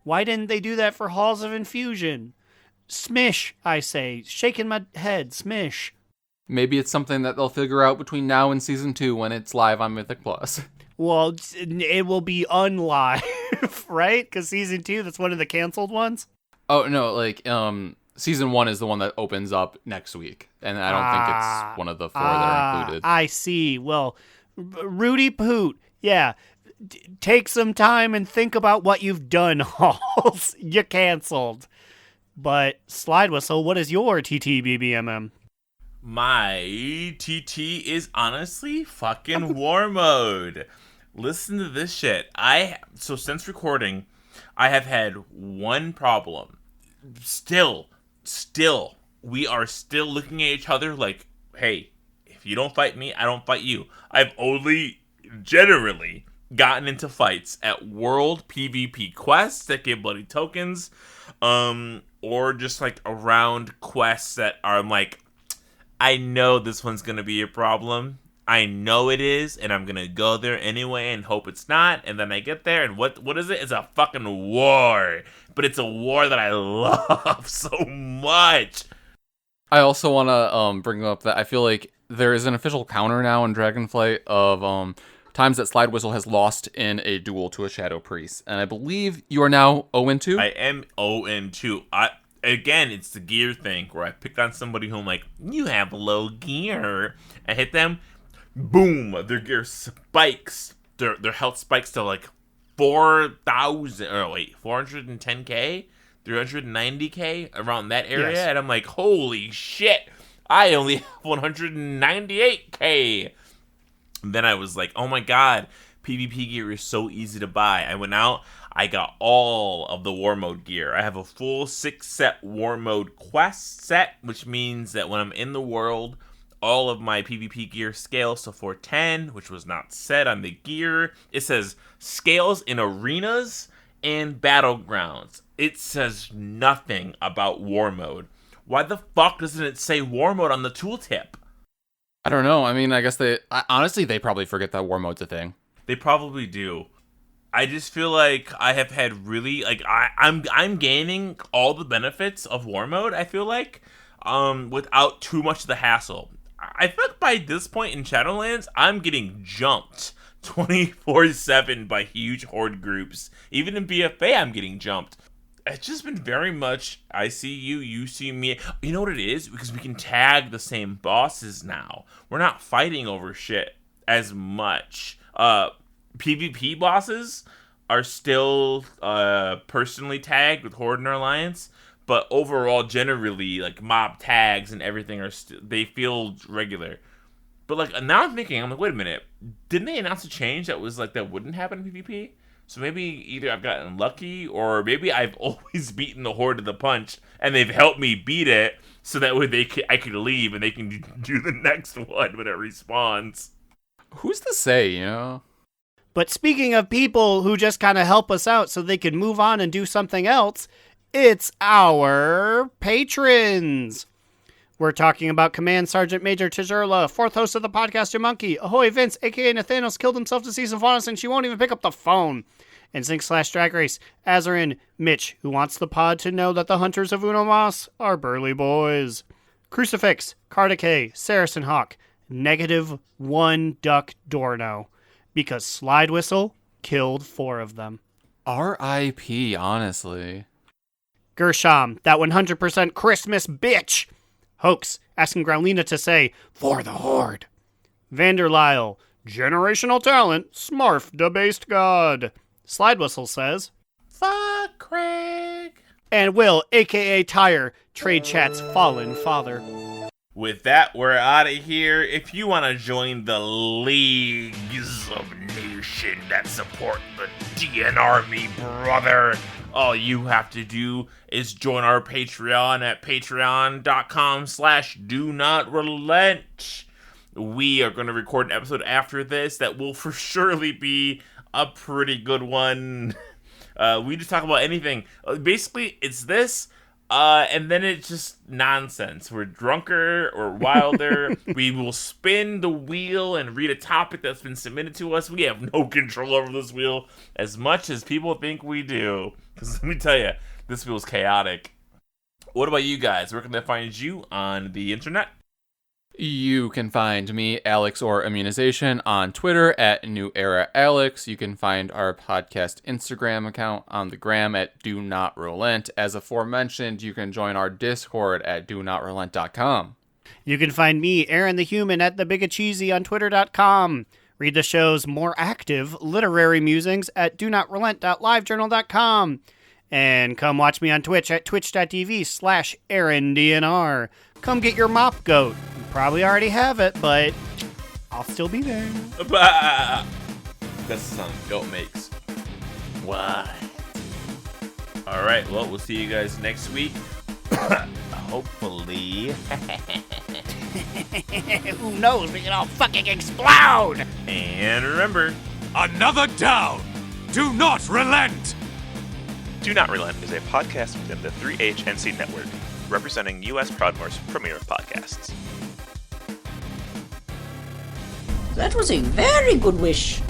Why didn't they do that for Halls of Infusion? Smish, I say. Shaking my head. Smish. Maybe it's something that they'll figure out between now and Season 2 when it's live on Mythic Plus. Well, it will be unlive, right? Because Season 2, that's one of the canceled ones? Oh, no, like, Season 1 is the one that opens up next week. And I don't think it's one of the 4 that are included. I see. Well, Rudy Poot, yeah. Take some time and think about what you've done, Halls. You canceled. But Slidewhistle, what is your TTBBMM? My TT is honestly fucking war mode. Listen to this shit. So since recording, I have had one problem. Still, we are still looking at each other like, hey, if you don't fight me, I don't fight you. I've only generally gotten into fights at world PvP quests that give bloody tokens, or just like around quests that are like, I know this one's gonna be a problem. I know it is, and I'm gonna go there anyway and hope it's not. And then I get there, and what is it? It's a fucking war. But it's a war that I love so much. I also want to bring up that I feel like there is an official counter now in Dragonflight of times that Slidewhistle has lost in a duel to a Shadow Priest. And I believe you are now 0-2? I am 0-2. Again, it's the gear thing where I picked on somebody who I'm like, you have low gear. I hit them, boom, their gear spikes. Their health spikes to like 410k, 390k, around that area. Yes. And I'm like, holy shit, I only have 198k. And then I was like, oh my god, PvP gear is so easy to buy. I went out, I got all of the war mode gear. I have a full 6-set war mode quest set, which means that when I'm in the world, all of my PvP gear scales to 410, which was not set on the gear. It says scales in arenas and battlegrounds. It says nothing about war mode. Why the fuck doesn't it say war mode on the tooltip? I don't know. I mean, I guess honestly, they probably forget that war mode's a thing. They probably do. I just feel like I have had really, like, I'm gaining all the benefits of war mode, I feel like, without too much of the hassle. I feel like by this point in Shadowlands, I'm getting jumped 24/7 by huge horde groups. Even in BFA, I'm getting jumped. It's just been very much, I see you, you see me. You know what it is? Because we can tag the same bosses now. We're not fighting over shit as much. PvP bosses are still personally tagged with Horde and Alliance, but overall, generally, like mob tags and everything they feel regular. But like now I'm thinking, I'm like, wait a minute, didn't they announce a change that was like that wouldn't happen in PvP? So maybe either I've gotten lucky, or maybe I've always beaten the Horde to the punch, and they've helped me beat it, so that way I could leave and they can do the next one when it respawns. Who's to say, you know? But speaking of people who just kind of help us out so they can move on and do something else, it's our patrons. We're talking about Command Sergeant Major Tijurla, fourth host of the Podcaster Monkey, Ahoy Vince, a.k.a. Nathanos, killed himself to season 4, and she won't even pick up the phone. And Sync/Drag Race, Azarin, Mitch, who wants the pod to know that the Hunters of Uno Mas are burly boys. Crucifix, Cardicay, Saracen Hawk, -1 Duck Dorno, because Slidewhistle killed 4 of them. R.I.P., honestly. Gershom, that 100% Christmas bitch. Hoax, asking Growlina to say, for the Horde. Vanderlyle, generational talent, Smarf, debased god. Slidewhistle says, fuck Craig. And Will, a.k.a. Tyre, Trade Chat's fallen father. With that, we're out of here. If you want to join the Leagues of Nation that support the DN Army, brother, all you have to do is join our Patreon at patreon.com/do-not-relent. We are going to record an episode after this that will for surely be a pretty good one. We just talk about anything. Basically, it's this. And then it's just nonsense. We're drunker or wilder. We will spin the wheel and read a topic that's been submitted to us. We have no control over this wheel as much as people think we do. Because let me tell you, this wheel's chaotic. What about you guys? Where can they find you on the internet? You can find me, Alex or Immunization, on Twitter at New Era Alex. You can find our podcast Instagram account on the gram at Do Not Relent. As aforementioned, you can join our Discord at DoNotRelent.com. You can find me, Aaron the Human, at TheBigAcheesy on Twitter.com. Read the show's more active literary musings at DoNotRelent.LiveJournal.com. And come watch me on Twitch at twitch.tv/AaronDNR. Come get your mop goat. probably already have it, but I'll still be there. That's the sound goat makes. What? All right, well, we'll see you guys next week. Hopefully. Who knows? We can all fucking explode! And remember, Another down! Do not relent! Do Not Relent is a podcast within the 3HNC network, representing U.S. Proudmoore's premier podcasts. That was a very good wish.